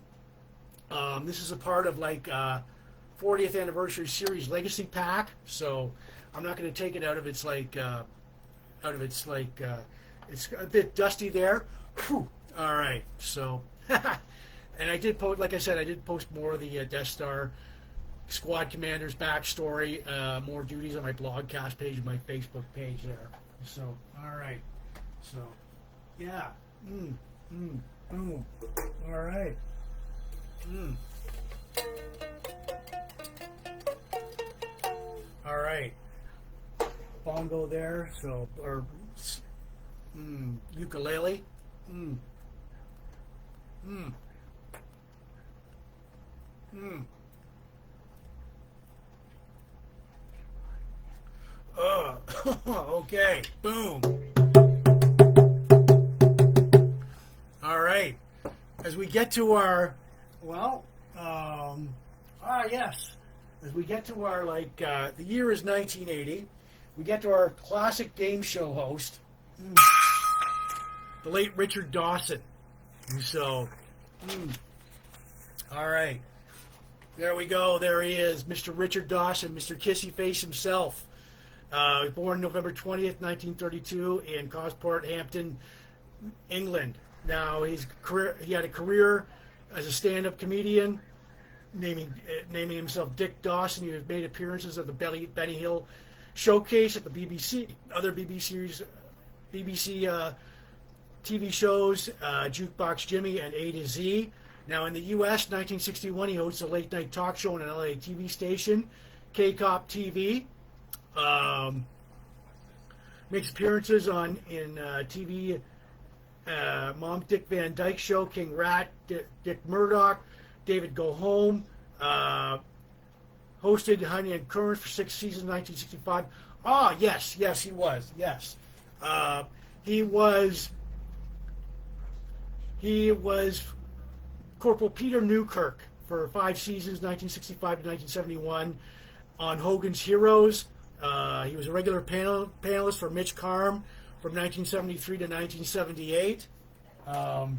This is a part of 40th Anniversary Series Legacy Pack. So I'm not going to take it out of its it's a bit dusty there. Whew. All right. So, and I did post, like I said, I did post more of the Death Star Squad Commander's backstory, more duties on my blogcast page and my Facebook page there. So, all right. So, yeah. Mm. Boom. All right. Mm. All right. Bongo there. So, or ukulele. Mm. Mm. Mm. Okay. Boom. All right. As we get to our, well, yes. As we get to our, the year is 1980. We get to our classic game show host, the late Richard Dawson. So, all right. There we go. There he is, Mr. Richard Dawson, Mr. Kissy Face himself. Born November 20th, 1932, in Gosport, Hampton, England. Now, he had a career as a stand-up comedian, naming himself Dick Dawson. He has made appearances at the Benny Hill Showcase at the BBC, other BBC TV shows, Jukebox Jimmy and A to Z. Now, in the U.S., 1961, he hosts a late-night talk show on an LA TV station, K-Cop TV. Makes appearances in TV, Mom Dick Van Dyke Show, King Rat, Dick Murdoch, David Go Home. Hosted Honey and Currents for 6 seasons, 1965. Ah, yes, he was. Yes, he was Corporal Peter Newkirk for 5 seasons, 1965 to 1971, on Hogan's Heroes. He was a regular panelist for Mitch Carm from 1973 to 1978. And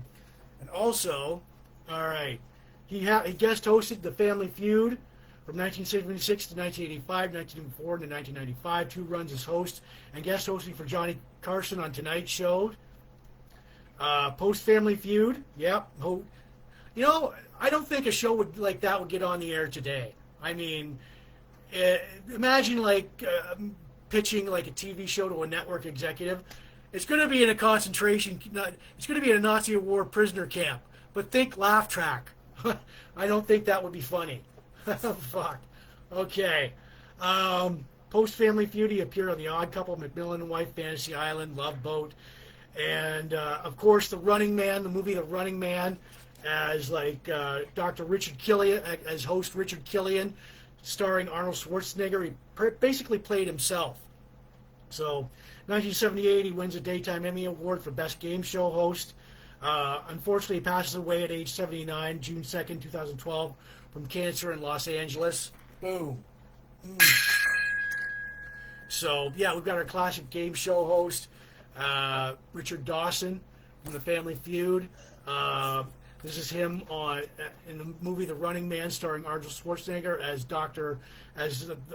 also, all right, he guest hosted The Family Feud from 1976 to 1985, 1984 to 1995. 2 runs as host and guest hosting for Johnny Carson on Tonight Show. Post Family Feud, yep. You know, I don't think a show like that would get on the air today. I mean, imagine pitching like a TV show to a network executive. It's going to be in a concentration. It's going to be in a Nazi war prisoner camp. But think laugh track. I don't think that would be funny. Fuck. Okay. Post Family Feud, he appeared on The Odd Couple, McMillan and Wife, Fantasy Island, Love Boat, and of course the Running Man, the movie The Running Man, as Dr. Richard Killian, as host Richard Killian, starring Arnold Schwarzenegger. He basically played himself. So, 1978, he wins a Daytime Emmy Award for Best Game Show Host. Unfortunately, he passes away at age 79, June 2nd, 2012, from cancer in Los Angeles. Boom. So, yeah, we've got our classic game show host, Richard Dawson from The Family Feud. This is him in the movie The Running Man, starring Arnold Schwarzenegger as the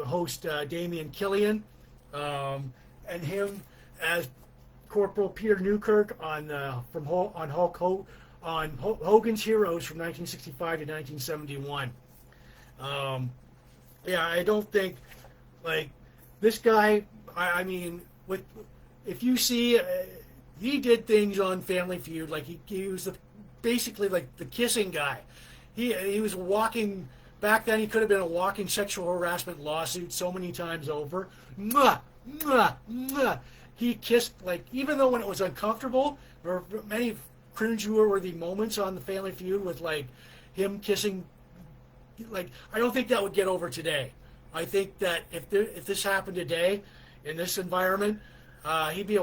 host Damian Killian, and him as Corporal Peter Newkirk on Hogan's Heroes from 1965 to 1971. Yeah, I don't think this guy. I mean, if you see, he did things on Family Feud, he was basically the kissing guy. He was walking. Back then, he could have been a walking sexual harassment lawsuit so many times over. Mwah, mwah, mwah. He kissed, even though when it was uncomfortable, there were many cringe-worthy moments on the Family Feud with him kissing. I don't think that would get over today. I think that if this happened today in this environment, he'd be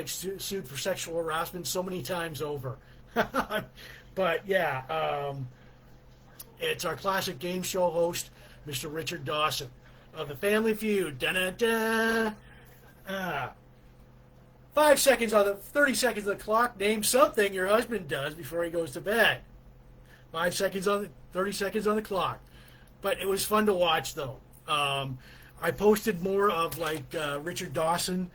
sued for sexual harassment so many times over. But yeah, it's our classic game show host, Mr. Richard Dawson of The Family Feud. 30 seconds on the clock. Name something your husband does before he goes to bed. 30 seconds on the clock. But it was fun to watch, though. I posted more of Richard Dawson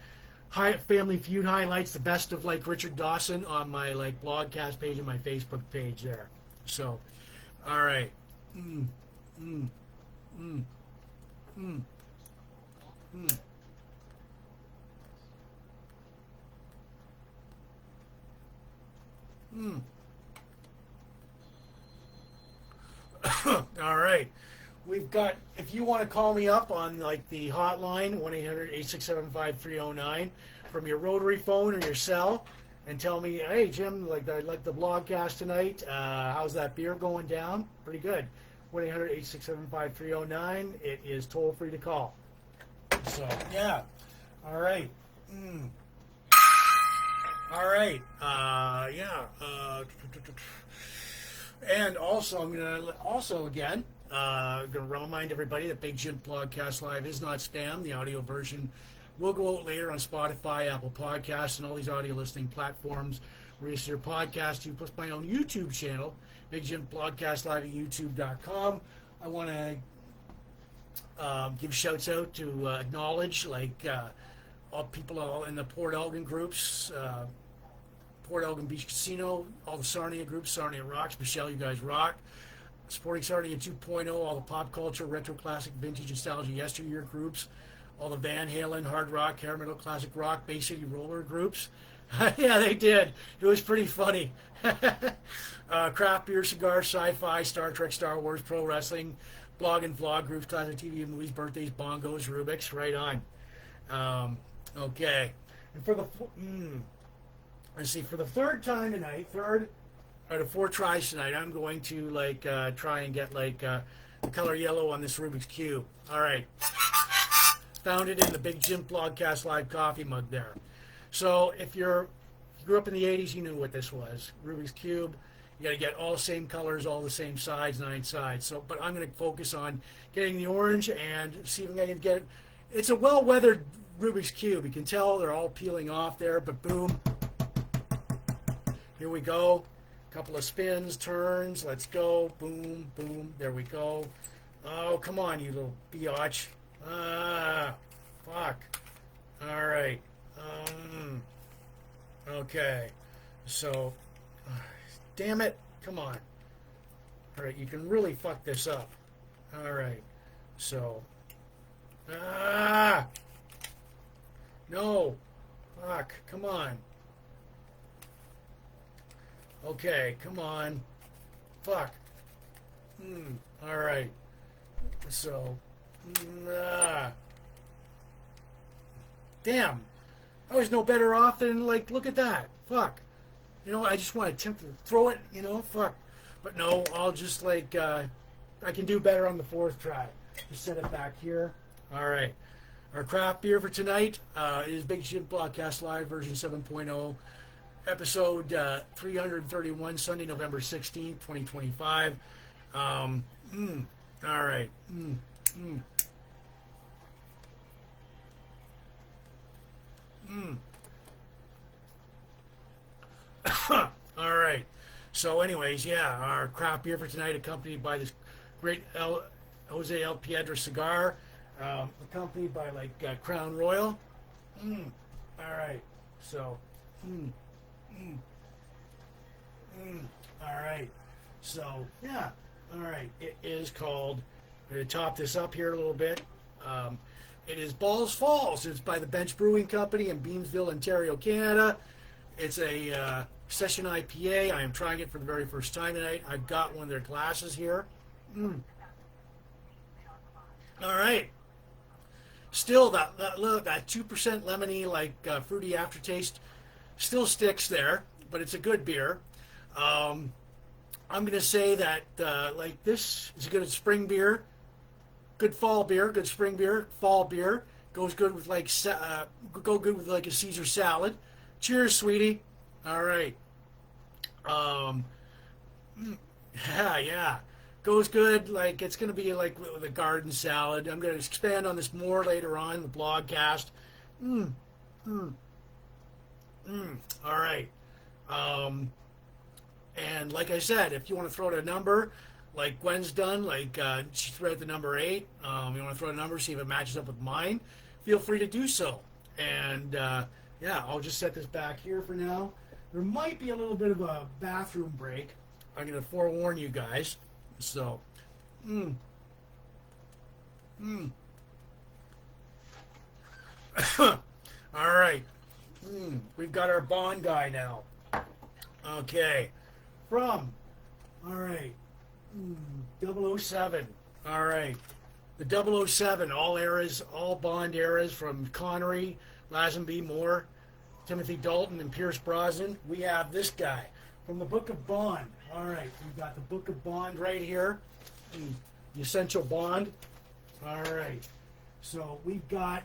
Family Feud highlights, the best of Richard Dawson, on my blogcast page and my Facebook page there. So, all right. Mm. All right. We've got, if you want to call me up on like the hotline, 1-800-867-5309, from your rotary phone or your cell, and tell me, hey, Jim, like I like the blogcast tonight. How's that beer going down? Pretty good. 1-800-867-5309. It is toll free to call. So, yeah. All right. Mm. All right. Yeah. And also, I'm gonna again gonna remind everybody that Big Jim Blogcast Live is not spam. The audio version will go out later on Spotify, Apple Podcasts, and all these audio listening platforms where you see your podcast to, plus my own YouTube channel, Big Jim Blogcast Live at YouTube.com. I want to give shouts out to acknowledge all people all in the Port Elgin groups. Port Elgin Beach Casino, all the Sarnia groups, Sarnia Rocks, Michelle, you guys rock. Supporting Sarnia 2.0, all the pop culture, retro, classic, vintage, nostalgia, yesteryear groups, all the Van Halen, hard rock, hair metal, classic rock, Bay City roller groups. Yeah, they did. It was pretty funny. Craft beer, cigar, sci-fi, Star Trek, Star Wars, pro wrestling, blog and vlog groups, classic TV and movies, birthdays, bongos, Rubik's, right on. Okay. And for the... let's see, for the third time tonight, third out of 4 tries tonight, I'm going to try and get the color yellow on this Rubik's Cube. All right. Found it in the Big Jim Blogcast Live coffee mug there. So if you grew up in the 80s, you knew what this was. Rubik's Cube. You got to get all the same colors, all the same sides, 9 sides. So, but I'm going to focus on getting the orange and see if I can get it. It's a well-weathered Rubik's Cube. You can tell they're all peeling off there, but boom. Here we go. Couple of spins, turns. Let's go. Boom, boom. There we go. Oh, come on, you little biatch. Fuck. All right. Okay. So, damn it. Come on. All right, you can really fuck this up. All right. So, no. Fuck. Come on. Okay, come on. Fuck. All right. So, damn. I was no better off than, look at that. Fuck. You know, I just want to attempt to throw it, fuck. But no, I'll just, I can do better on the 4th try. Just set it back here. All right. Our craft beer for tonight is Big Jim Blogcast Live version 7.0. Episode 331, Sunday, November 16th, 2025. All right. All right. So anyways, yeah, our craft beer for tonight accompanied by this great Jose El Piedra cigar, accompanied by Crown Royal. All right. So, all right. So, yeah. All right. It is called, I'm going to top this up here a little bit. It is Balls Falls. It's by the Bench Brewing Company in Beamsville, Ontario, Canada. It's a session IPA. I am trying it for the very first time tonight. I've got one of their glasses here. All right. Still, that 2% lemony, fruity aftertaste still sticks there, but it's a good beer. I'm going to say that, this is a good spring beer, good fall beer, good spring beer, fall beer. Goes good with, a Caesar salad. Cheers, sweetie. All right. Yeah. Goes good, it's going to be with a garden salad. I'm going to expand on this more later on in the blogcast. All right. And like I said, if you want to throw out a number, like Gwen's done, she threw out the number 8. You want to throw a number, see if it matches up with mine, feel free to do so. And, yeah, I'll just set this back here for now. There might be a little bit of a bathroom break. I'm going to forewarn you guys. So, all right. We've got our Bond guy now. Okay. From, all right, 007. All right. The 007, all eras, all Bond eras from Connery, Lazenby, Moore, Timothy Dalton, and Pierce Brosnan. We have this guy from the Book of Bond. All right. We've got the Book of Bond right here. The Essential Bond. All right. So we've got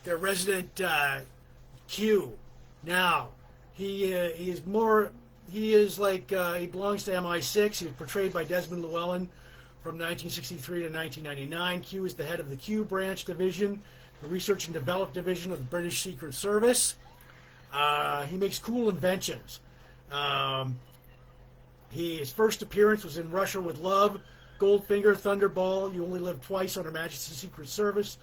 their resident Q. Now, he belongs to MI6. He was portrayed by Desmond Llewellyn from 1963 to 1999. Q is the head of the Q branch division, the research and development division of the British Secret Service. He makes cool inventions. His first appearance was in Russia with Love, Goldfinger, Thunderball, You Only Live Twice on Her Majesty's Secret Service,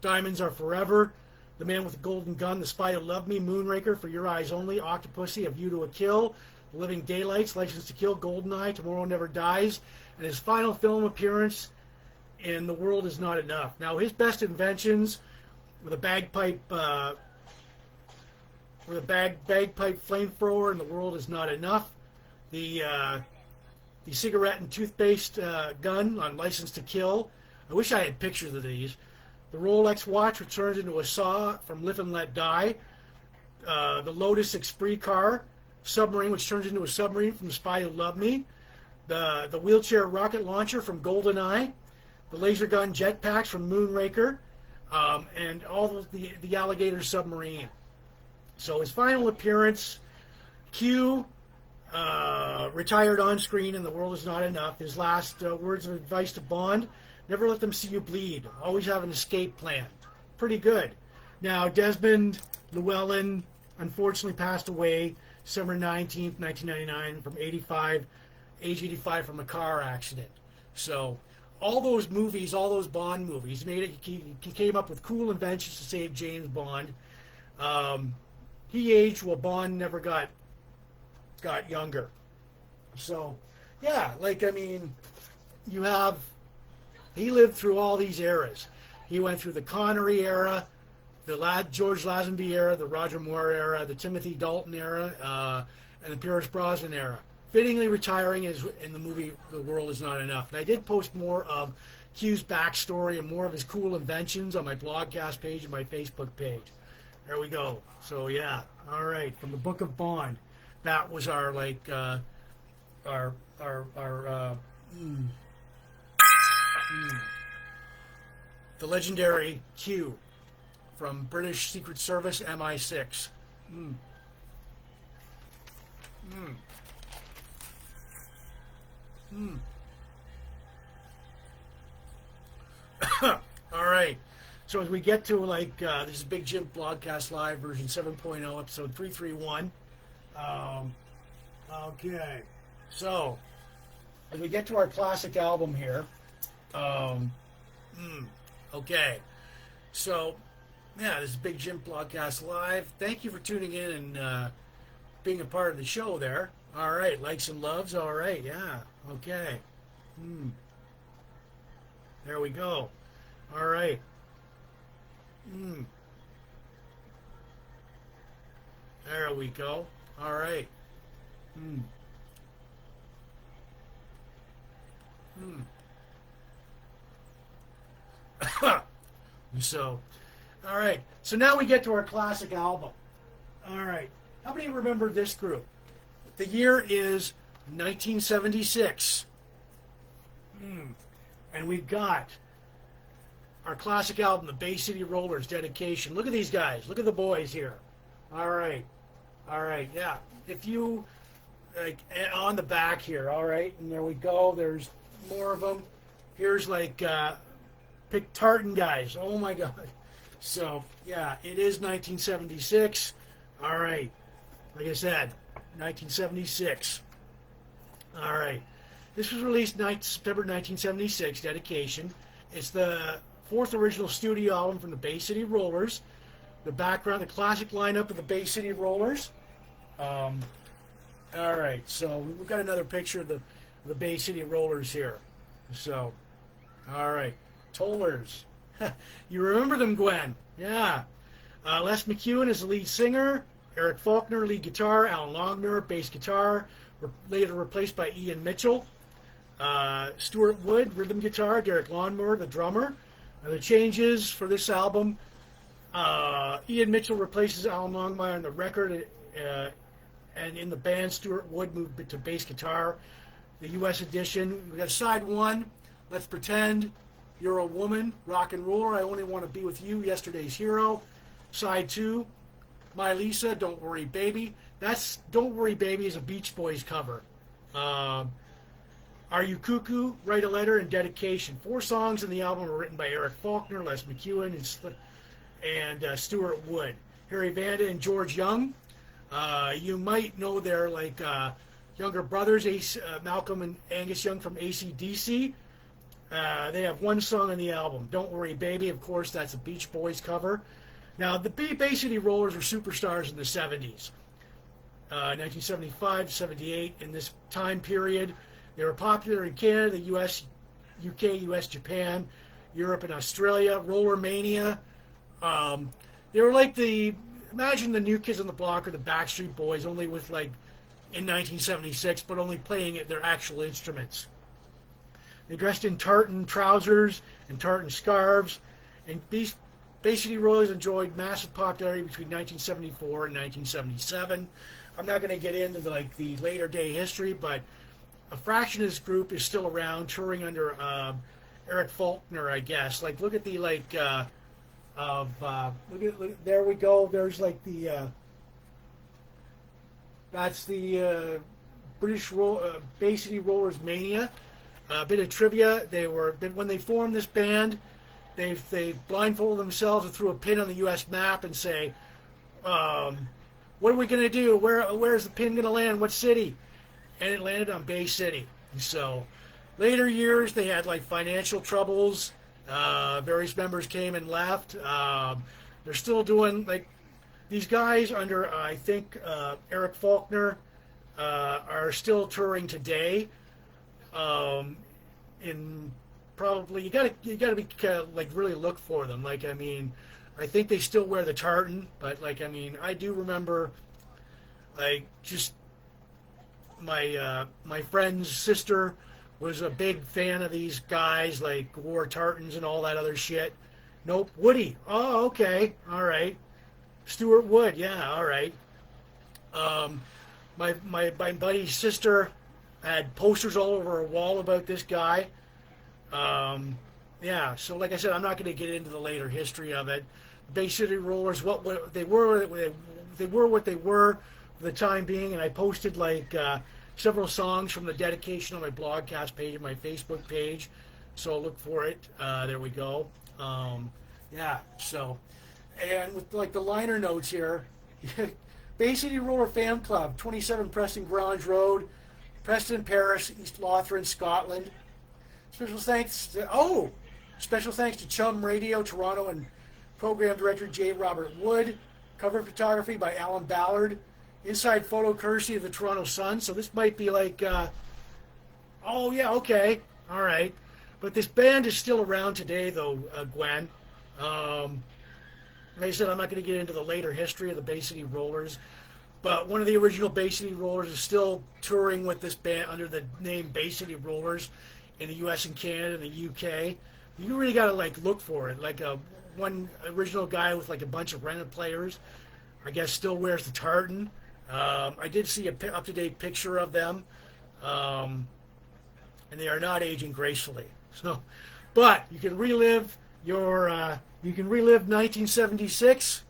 Diamonds Are Forever, The Man with the Golden Gun, The Spy Who Loved Me, Moonraker, For Your Eyes Only, Octopussy, A View to a Kill, The Living Daylights, License to Kill, Goldeneye, Tomorrow Never Dies, and his final film appearance in The World Is Not Enough. Now, his best inventions were the bagpipe flamethrower in The World Is Not Enough, the cigarette and toothpaste gun on License to Kill. I wish I had pictures of these. The Rolex watch, which turns into a saw from Live and Let Die. The Lotus Esprit car, submarine, which turns into a submarine from The Spy Who Loved Me. The wheelchair rocket launcher from GoldenEye. The laser gun jetpacks from Moonraker. And all of the alligator submarine. So his final appearance, Q retired on screen in The World Is Not Enough. His last words of advice to Bond: never let them see you bleed. Always have an escape plan. Pretty good. Now, Desmond Llewellyn unfortunately passed away December 19th, 1999 from age 85 from a car accident. So all those movies, all those Bond movies, he came up with cool inventions to save James Bond. He aged while Bond never got younger. So, yeah, he lived through all these eras. He went through the Connery era, the George Lazenby era, the Roger Moore era, the Timothy Dalton era, and the Pierce Brosnan era. Fittingly retiring in the movie The World Is Not Enough. And I did post more of Q's backstory and more of his cool inventions on my blogcast page and my Facebook page. There we go. So, yeah. All right. From the Book of Bond. That was our the legendary Q from British Secret Service MI6. All right. So as we get to this is Big Jim Blogcast Live version 7.0, episode 331. Okay. So as we get to our classic album here, okay. So yeah, this is Big Jim Blogcast Live. Thank you for tuning in and being a part of the show there. All right, likes and loves. All right, yeah. Okay. There we go. All right. There we go. All right. So, all right. So now we get to our classic album. All right. How many remember this group? The year is 1976. And we've got our classic album, the Bay City Rollers, dedication. Look at these guys. Look at the boys here. All right. All right. Yeah. If you, on the back here. All right. And there we go. There's more of them. Here's Pick Tartan guys. Oh, my God. So, yeah, it is 1976. All right. Like I said, 1976. All right. This was released September 1976, dedication. It's the fourth original studio album from the Bay City Rollers. The background, the classic lineup of the Bay City Rollers. All right, so we've got another picture of the Bay City Rollers here. So, all right, Tollers. You remember them, Gwen? Yeah. Les McEwen is the lead singer. Eric Faulkner, lead guitar. Alan Longner, bass guitar. Later replaced by Ian Mitchell. Stuart Wood, rhythm guitar. Derek Lawnmower, the drummer. The changes for this album: Ian Mitchell replaces Alan Longmire on the record, and in the band, Stuart Wood moved to bass guitar. The U.S. edition, we got side 1, Let's Pretend, You're a Woman, Rock and Roller, I Only Want to Be With You, Yesterday's Hero. Side 2, My Lisa, Don't Worry Baby. That's Don't Worry Baby is a Beach Boys cover. Are You Cuckoo, Write a Letter, and Dedication. 4 songs in the album were written by Eric Faulkner, Les McEwen, and Stuart Wood. Harry Vanda and George Young. You might know their younger brothers, Malcolm and Angus Young from AC/DC. They have 1 song on the album, Don't Worry Baby. Of course, that's a Beach Boys cover. Now, the Bay City Rollers were superstars in the 70s. 1975 to 78, in this time period. They were popular in Canada, the US, UK, US, Japan, Europe, and Australia. Roller Mania. They were like imagine the New Kids on the Block or the Backstreet Boys, only with in 1976, but only playing their actual instruments. They dressed in tartan trousers and tartan scarves, and these Bay City Rollers enjoyed massive popularity between 1974 and 1977. I'm not going to get into the later day history, but a fraction of this group is still around, touring under Eric Faulkner, I guess. Look at the look at there we go. There's that's the British Bay City Rollers Mania. A bit of trivia: when they formed this band, they blindfolded themselves and threw a pin on the U.S. map and say, "What are we going to do? Where's the pin going to land? What city?" And it landed on Bay City. So later years, they had financial troubles. Various members came and left. They're still doing these guys under I think Eric Faulkner are still touring today. In probably you gotta be really look for them. I think they still wear the tartan, but I do remember just my friend's sister was a big fan of these guys, wore tartans and all that other shit. Nope. Woody. Oh, okay. All right. Stuart Wood. Yeah, all right. My buddy's sister had posters all over her wall about this guy. Yeah, so like I said, I'm not going to get into the later history of it. Bay City Rollers, what they were what they were for the time being, and I posted several songs from the dedication on my blogcast page and my Facebook page, so look for it. There we go. Yeah, so, and with the liner notes here, Bay City Roller Fan Club, 27 Preston Grange Road, Preston, Paris, East Lothian, Scotland. Special thanks to Chum Radio, Toronto, and Program Director J. Robert Wood. Cover photography by Alan Ballard. Inside photo courtesy of the Toronto Sun. So this might be oh yeah, okay, all right. But this band is still around today, though, Gwen. Like I said, I'm not going to get into the later history of the Bay City Rollers, but one of the original Bay City Rollers is still touring with this band under the name Bay City Rollers in the U.S. and Canada and the UK. You really got to look for it. One original guy with a bunch of rented players, I guess, still wears the tartan. I did see a up-to-date picture of them, and they are not aging gracefully. So, but you can relive 1976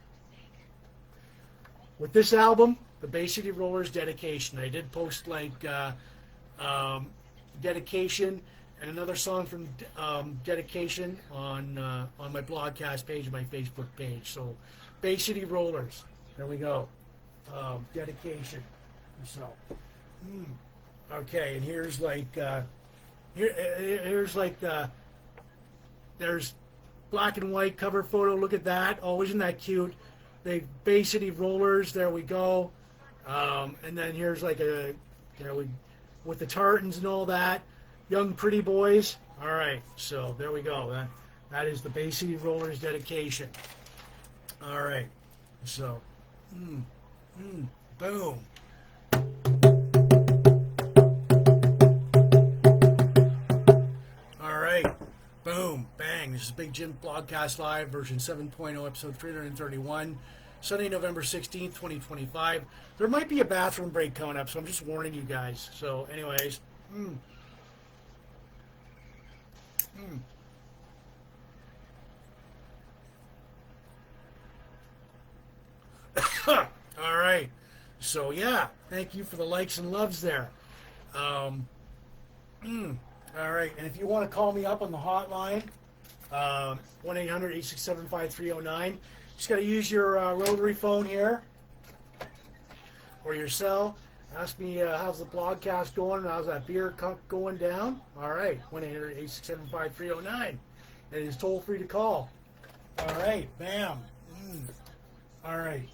with this album, the Bay City Rollers Dedication. I did post Dedication and another song from Dedication on my blogcast page and my Facebook page. So, Bay City Rollers. There we go. Dedication. So, okay, and here's there's black and white cover photo. Look at that. Oh, isn't that cute? The Bay City Rollers. There we go. And then here's with the tartans and all that. Young pretty boys. All right. So there we go. That is the Bay City Rollers Dedication. All right. So, Boom. All right. Boom. Bang. This is Big Jims Blogcast Live, version 7.0, episode 331. Sunday, November 16th, 2025. There might be a bathroom break coming up, so I'm just warning you guys. So, anyways. All right. So, yeah. Thank you for the likes and loves there. All right. And if you want to call me up on the hotline, 1-800-867-5309. Just got to use your rotary phone here or your cell. Ask me how's the blogcast going, how's that beer going down. All right, 1-800-867-5309. And it is toll free to call. All right, bam. All right.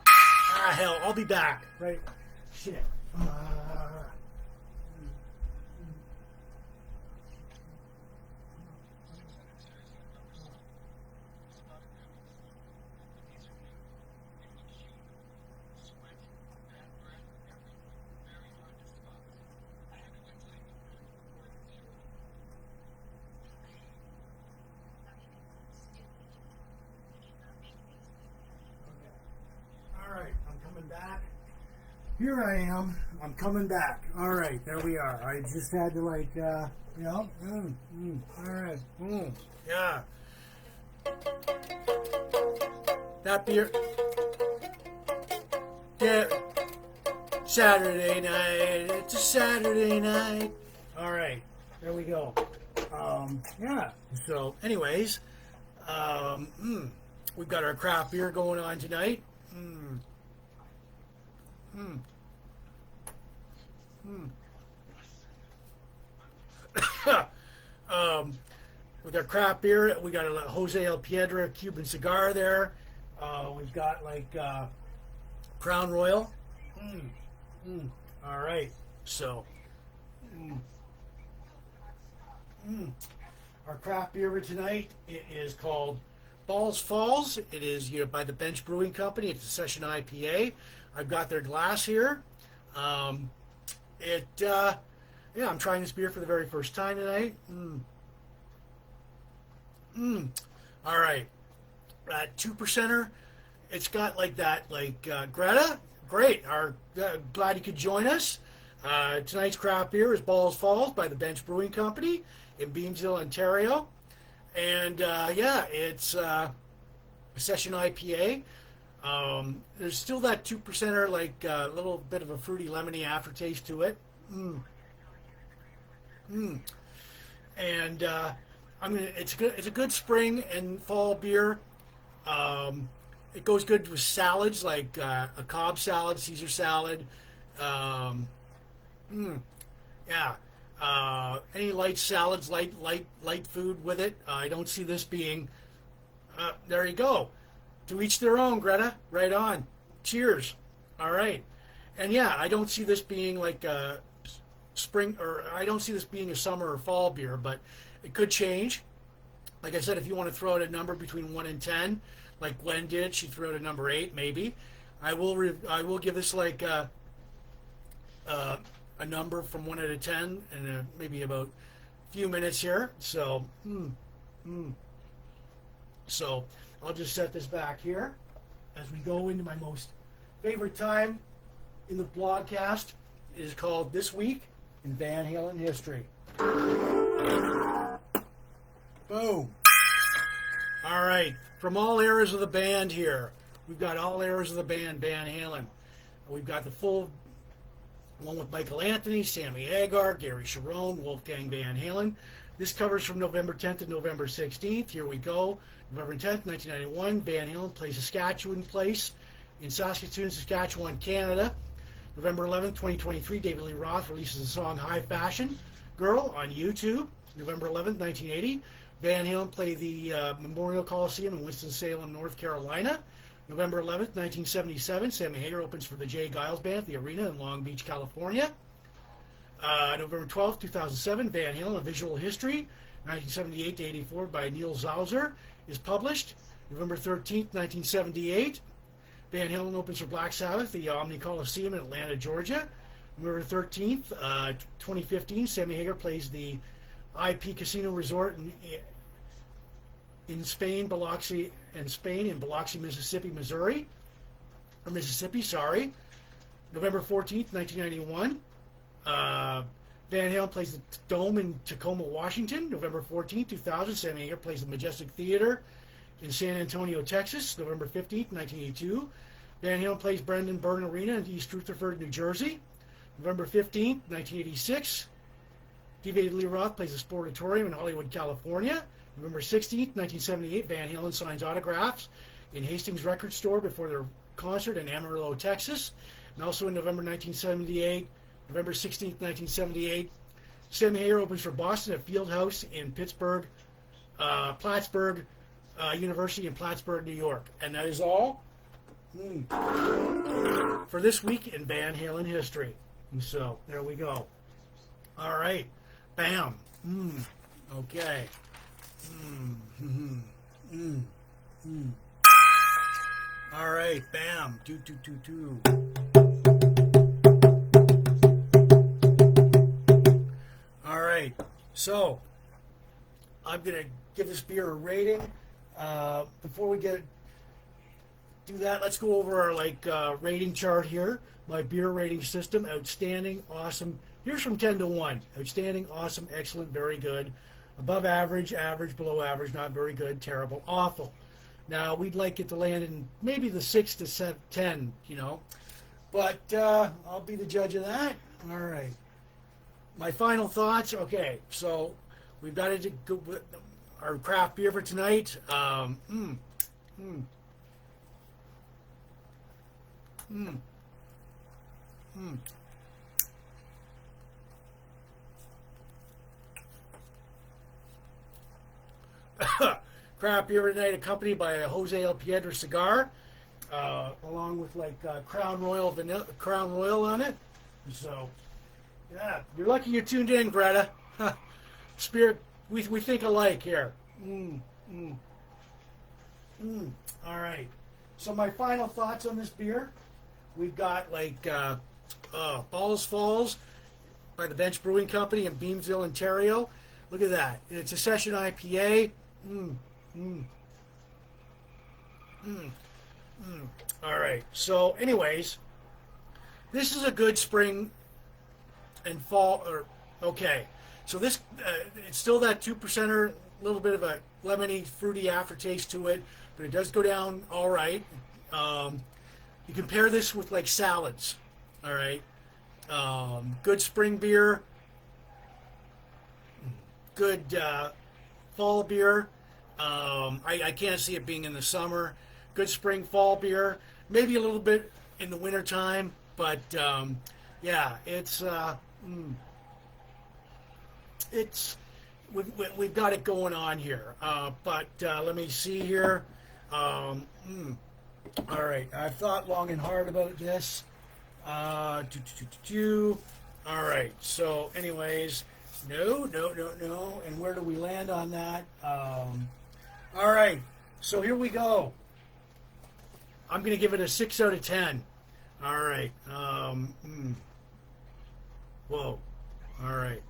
Ah, hell, I'll be back. Right. Shit. Back. Here I am. I'm coming back. All right, there we are. I just had to all right, yeah. That beer. Yeah. Saturday night. It's a Saturday night. All right, there we go. Yeah. So, anyways, we've got our craft beer going on tonight. With our craft beer, we got a Jose El Piedra Cuban cigar there. We've got Crown Royal. All right, so our craft beer tonight, it is called Balls Falls. It is by the Bench Brewing Company. It's a session IPA. I've got their glass here. I'm trying this beer for the very first time tonight. All right. 2%er. It's got Greta. Great. Glad you could join us. Tonight's craft beer is Balls Falls by the Bench Brewing Company in Beamsville, Ontario. And, it's a session IPA. There's still that 2%er, a little bit of a fruity, lemony aftertaste to it. And it's a good spring and fall beer. It goes good with salads like a Cobb salad, Caesar salad. Any light salads, light food with it. I don't see this being. There you go. To each their own, Greta. Right on. Cheers. All right. And yeah, I don't see this being like a spring, or I don't see this being a summer or fall beer, but it could change. Like I said, if you want to throw out a number between 1 and 10, like Gwen did, she threw out a number 8, maybe. I will give this a number from 1 to 10 in maybe about a few minutes here. So, So I'll just set this back here as we go into my most favorite time in the blogcast. It is called This Week in Van Halen History. Boom. All right. From all eras of the band here, we've got all eras of the band, Van Halen. We've got the full one with Michael Anthony, Sammy Hagar, Gary Cherone, Wolfgang Van Halen. This covers from November 10th to November 16th. Here we go. November 10th, 1991, Van Halen plays Saskatchewan Place in Saskatoon, Saskatchewan, Canada. November 11th, 2023, David Lee Roth releases the song High Fashion Girl on YouTube. November 11th, 1980, Van Halen play the Memorial Coliseum in Winston-Salem, North Carolina. November 11th, 1977, Sammy Hagar opens for the Jay Giles Band at the Arena in Long Beach, California. November 12th, 2007, Van Halen, A Visual History, 1978 to 84 by Neil Zauser, is published. November 13th, 1978, Van Halen opens for Black Sabbath, the Omni Coliseum in Atlanta, Georgia. November 13th, 2015, Sammy Hagar plays the IP Casino Resort in Spain, Biloxi, Mississippi, Mississippi, sorry. November 14th, 1991. Van Halen plays the Dome in Tacoma, Washington. November 14th, 2000, Sammy Hagar plays the Majestic Theater in San Antonio, Texas. November 15th, 1982. Van Halen plays Brendan Byrne Arena in East Rutherford, New Jersey. November 15th, 1986. David Lee Roth plays the Sportatorium in Hollywood, California. November 16th, 1978, Van Halen signs autographs in Hastings Record Store before their concert in Amarillo, Texas. And also in November 1978, November 16th, 1978, Sammy Hagar opens for Boston at Fieldhouse in Pittsburgh, Plattsburgh University in Plattsburgh, New York. And that is all for this week in Van Halen history. And so, there we go. All right. Bam. Okay. All right. Bam. Do. All right. So, I'm going to give this beer a rating. Before we do that, let's go over our rating chart here. My beer rating system: outstanding, awesome. Here's from 10 to 1. Outstanding, awesome, excellent, very good. Above average, average, below average, not very good, terrible, awful. Now, we'd like it to land in maybe the 6 to 10, But I'll be the judge of that. All right. My final thoughts. Okay, so we've got to go with our craft beer for tonight. Craft beer tonight, accompanied by a Jose El Piedra cigar, along with Crown Royal on it. So, yeah, you're lucky you tuned in, Greta. Spirit, we think alike here. All right. So my final thoughts on this beer: we've got Balls Falls by the Bench Brewing Company in Beamsville, Ontario. Look at that. It's a session IPA. All right. So, anyways, this is a good spring and fall. Okay. So this, it's still that 2%er, a little bit of a lemony, fruity aftertaste to it, but it does go down all right. You compare this with salads. All right. Good spring beer. Good fall beer. I can't see it being in the summer. Good spring fall beer. Maybe a little bit in the wintertime, but yeah, we've got it going on here. But let me see here. All right, I've thought long and hard about this. All right, so anyways, no. And where do we land on that? All right, so here we go. I'm going to give it a 6 out of 10. All right. Whoa. All right.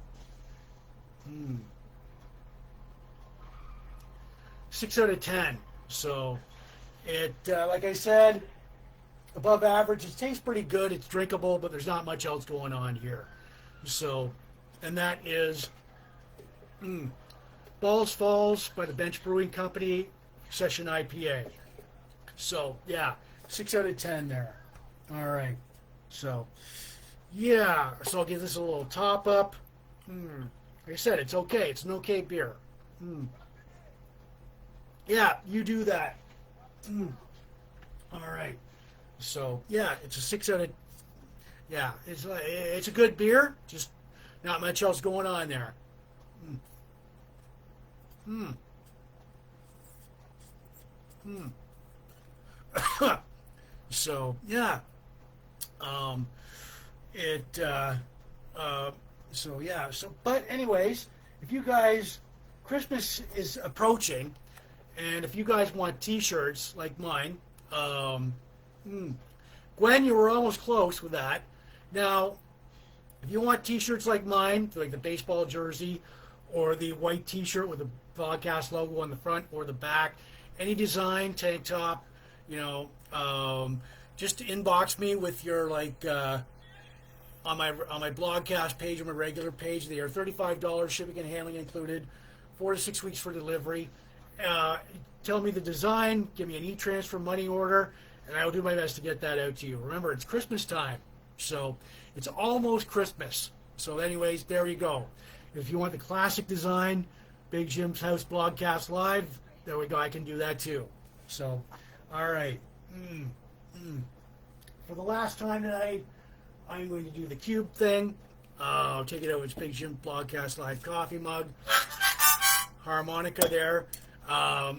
6 out of 10. So it, like I said, above average. It tastes pretty good. It's drinkable, but there's not much else going on here. So, and that is Balls Falls by the Bench Brewing Company, Session IPA. So, yeah, 6 out of 10 there. All right. So, yeah. So I'll give this a little top up. Like I said, it's okay. It's an okay beer. Yeah, you do that. All right. So, yeah, it's a 6 out of... Yeah, it's a good beer. Just not much else going on there. So, yeah. So, yeah. So, but anyways, if you guys... Christmas is approaching, and if you guys want T-shirts like mine, Gwen, you were almost close with that. Now, if you want T-shirts like mine, like the baseball jersey, or the white T-shirt with the podcast logo on the front or the back, any design, tank top, just inbox me with your on my Blogcast page or my regular page. They are $35, shipping and handling included, 4 to 6 weeks for delivery. Tell me the design, give me an e-transfer money order, and I will do my best to get that out to you. Remember, it's Christmas time, so it's almost Christmas. So anyways, there you go. If you want the classic design, Big Jim's House Blogcast Live, there we go. I can do that too. So, all right. For the last time tonight, I'm going to do the cube thing. I'll take it over. It's Big Jim Blogcast Live coffee mug. Harmonica there.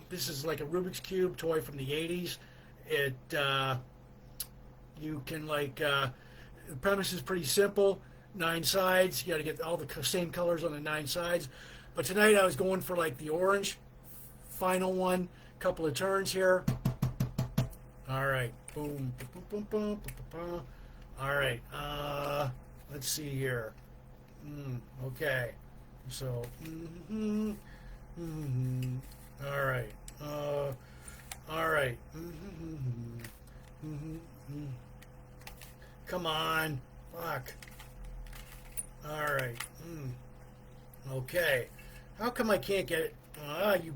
This is like a Rubik's Cube toy from the 80s. You can the premise is pretty simple. 9 sides. You got to get all the same colors on the 9 sides. But tonight I was going for like the orange. Final one. Couple of turns here. All right. Boom. Boom. Boom. Boom. Boom. All right. Let's see here. Okay. So. All right. All right. Come on. Fuck. All right. Okay. How come I can't get it? You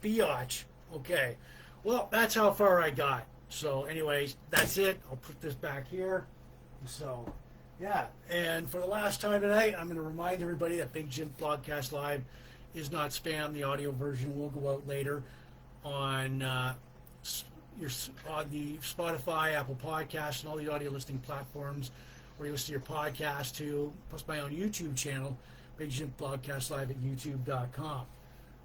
biatch. Okay. Well, that's how far I got. So, anyways, that's it. I'll put this back here. So, yeah. And for the last time tonight, I'm going to remind everybody that Big Jim Blogcast Live is not spam. The audio version will go out later on the Spotify, Apple Podcasts, and all the audio listening platforms where you listen to your podcast to, plus my own YouTube channel, Big Jim Blogcast Live at youtube.com.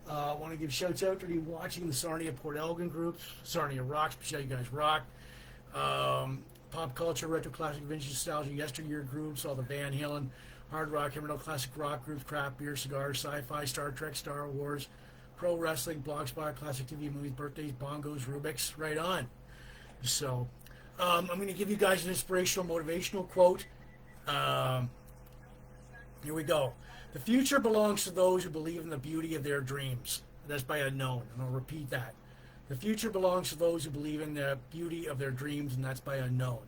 I want to give shouts out to you watching the Sarnia Port Elgin groups. Sarnia rocks, Michelle, you guys rock. Pop culture, retro classic, vintage nostalgia, yesteryear groups, all the Van Halen, hard rock, heavy metal, classic rock groups, craft beer, cigars, sci-fi, Star Trek, Star Wars, pro wrestling, blogspot, classic TV movies, birthdays, bongos, Rubik's, right on. So, I'm going to give you guys an inspirational, motivational quote. Here we go. The future belongs to those who believe in the beauty of their dreams. That's by Unknown, and I'll repeat that. The future belongs to those who believe in the beauty of their dreams, and that's by Unknown.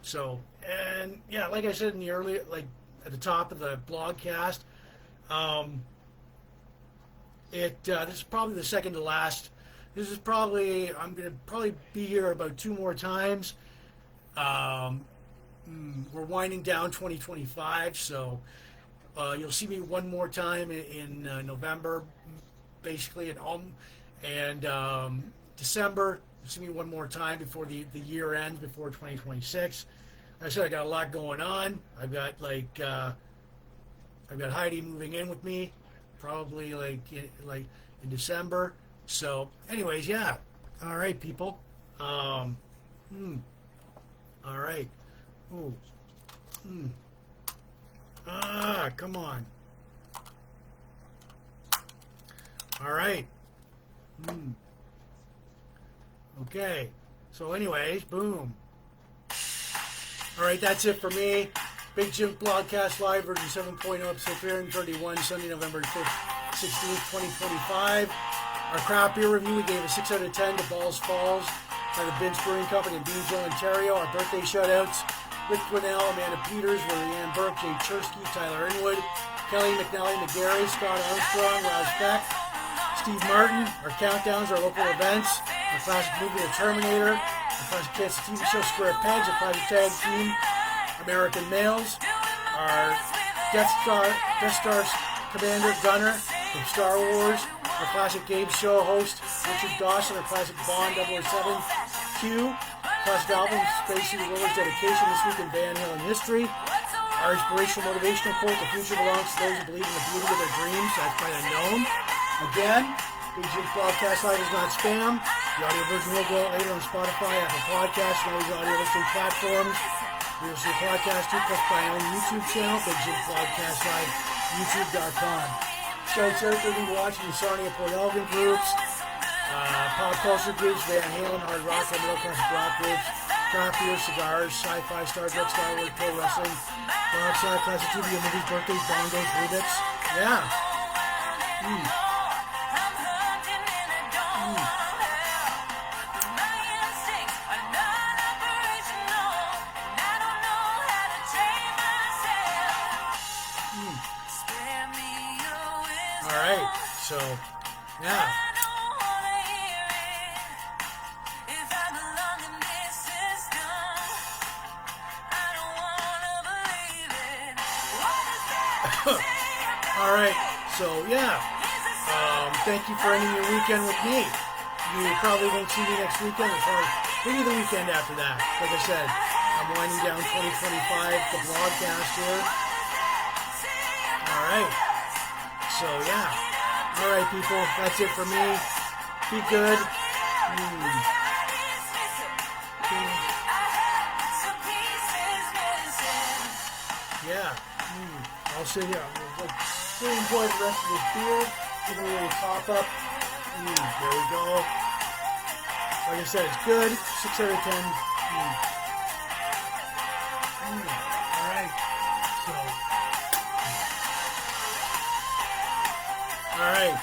So, and yeah, like I said in the earlier, at the top of the blogcast, this is probably the second to last. This is probably, I'm going to probably be here about 2 more times. We're winding down 2025, so you'll see me one more time in November, basically, and December. You'll see me one more time before the year ends, before 2026. I said I got a lot going on. I've got Heidi moving in with me, probably in December. So, anyways, yeah. All right, people. All right. Ooh. Come on. All right. Okay. So anyways, boom. All right, that's it for me. Big Jim Blogcast Live, version 7.0, episode 331, Sunday, November 16th, 2025. Our craft beer review, we gave a 6 out of 10 to Balls Falls by the Binge Brewing Company in Beamsville, Ontario. Our birthday shout-outs, Rick Quinnell, Amanda Peters, Roseanne Burke, Jay Chersky, Tyler Inwood, Kelly McNally McGarry, Scott Armstrong, Roz Beck, Steve Martin. Our countdowns, our local events, our classic movie, The Terminator, our classic kids TV show, Square Pegs, our classic tag team, American Males, our Death Star Commander Gunner from Star Wars, our classic game show host, Richard Dawson, our classic Bond 007Q, classic album, Spacey Willard's dedication this week in Van Halen history. Our inspirational motivational quote, the future belongs to those who believe in the beauty of their dreams. That's by Unknown. Again, Big Jim's Blogcast Live is not spam. The audio version will go out later on Spotify, Apple Podcasts, and all these audio listening platforms. We will see podcast too, plus my own YouTube channel, Big Jim's Blogcast Live, youtube.com. Shouts out to you watching the Sarnia Port Elgin groups, pop culture groups, Van Halen, hard rock, and middle classic rock groups. craft beer, cigars, sci-fi, Star Trek, Star Wars, pro wrestling, rock side, classic TV, movies, birthdays, bongos, Rubik's. Yeah. All right. So, yeah. All right, so yeah, thank you for ending your weekend with me. You probably won't see me next weekend, or maybe the weekend after that. Like I said, I'm winding down 2025, the Blogcast here. All right, so yeah. All right, people, that's it for me. Be good. Yeah. I'll sit here. Really enjoy the rest of this beer. Give it a little top up. There we go. Like I said, it's good. 6 out of 10. Alright. So. Alright.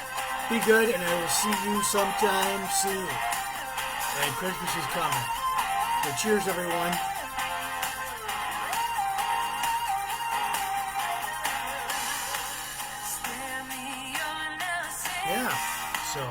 Be good, and I will see you sometime soon. And Christmas is coming. So cheers, everyone. Yeah, so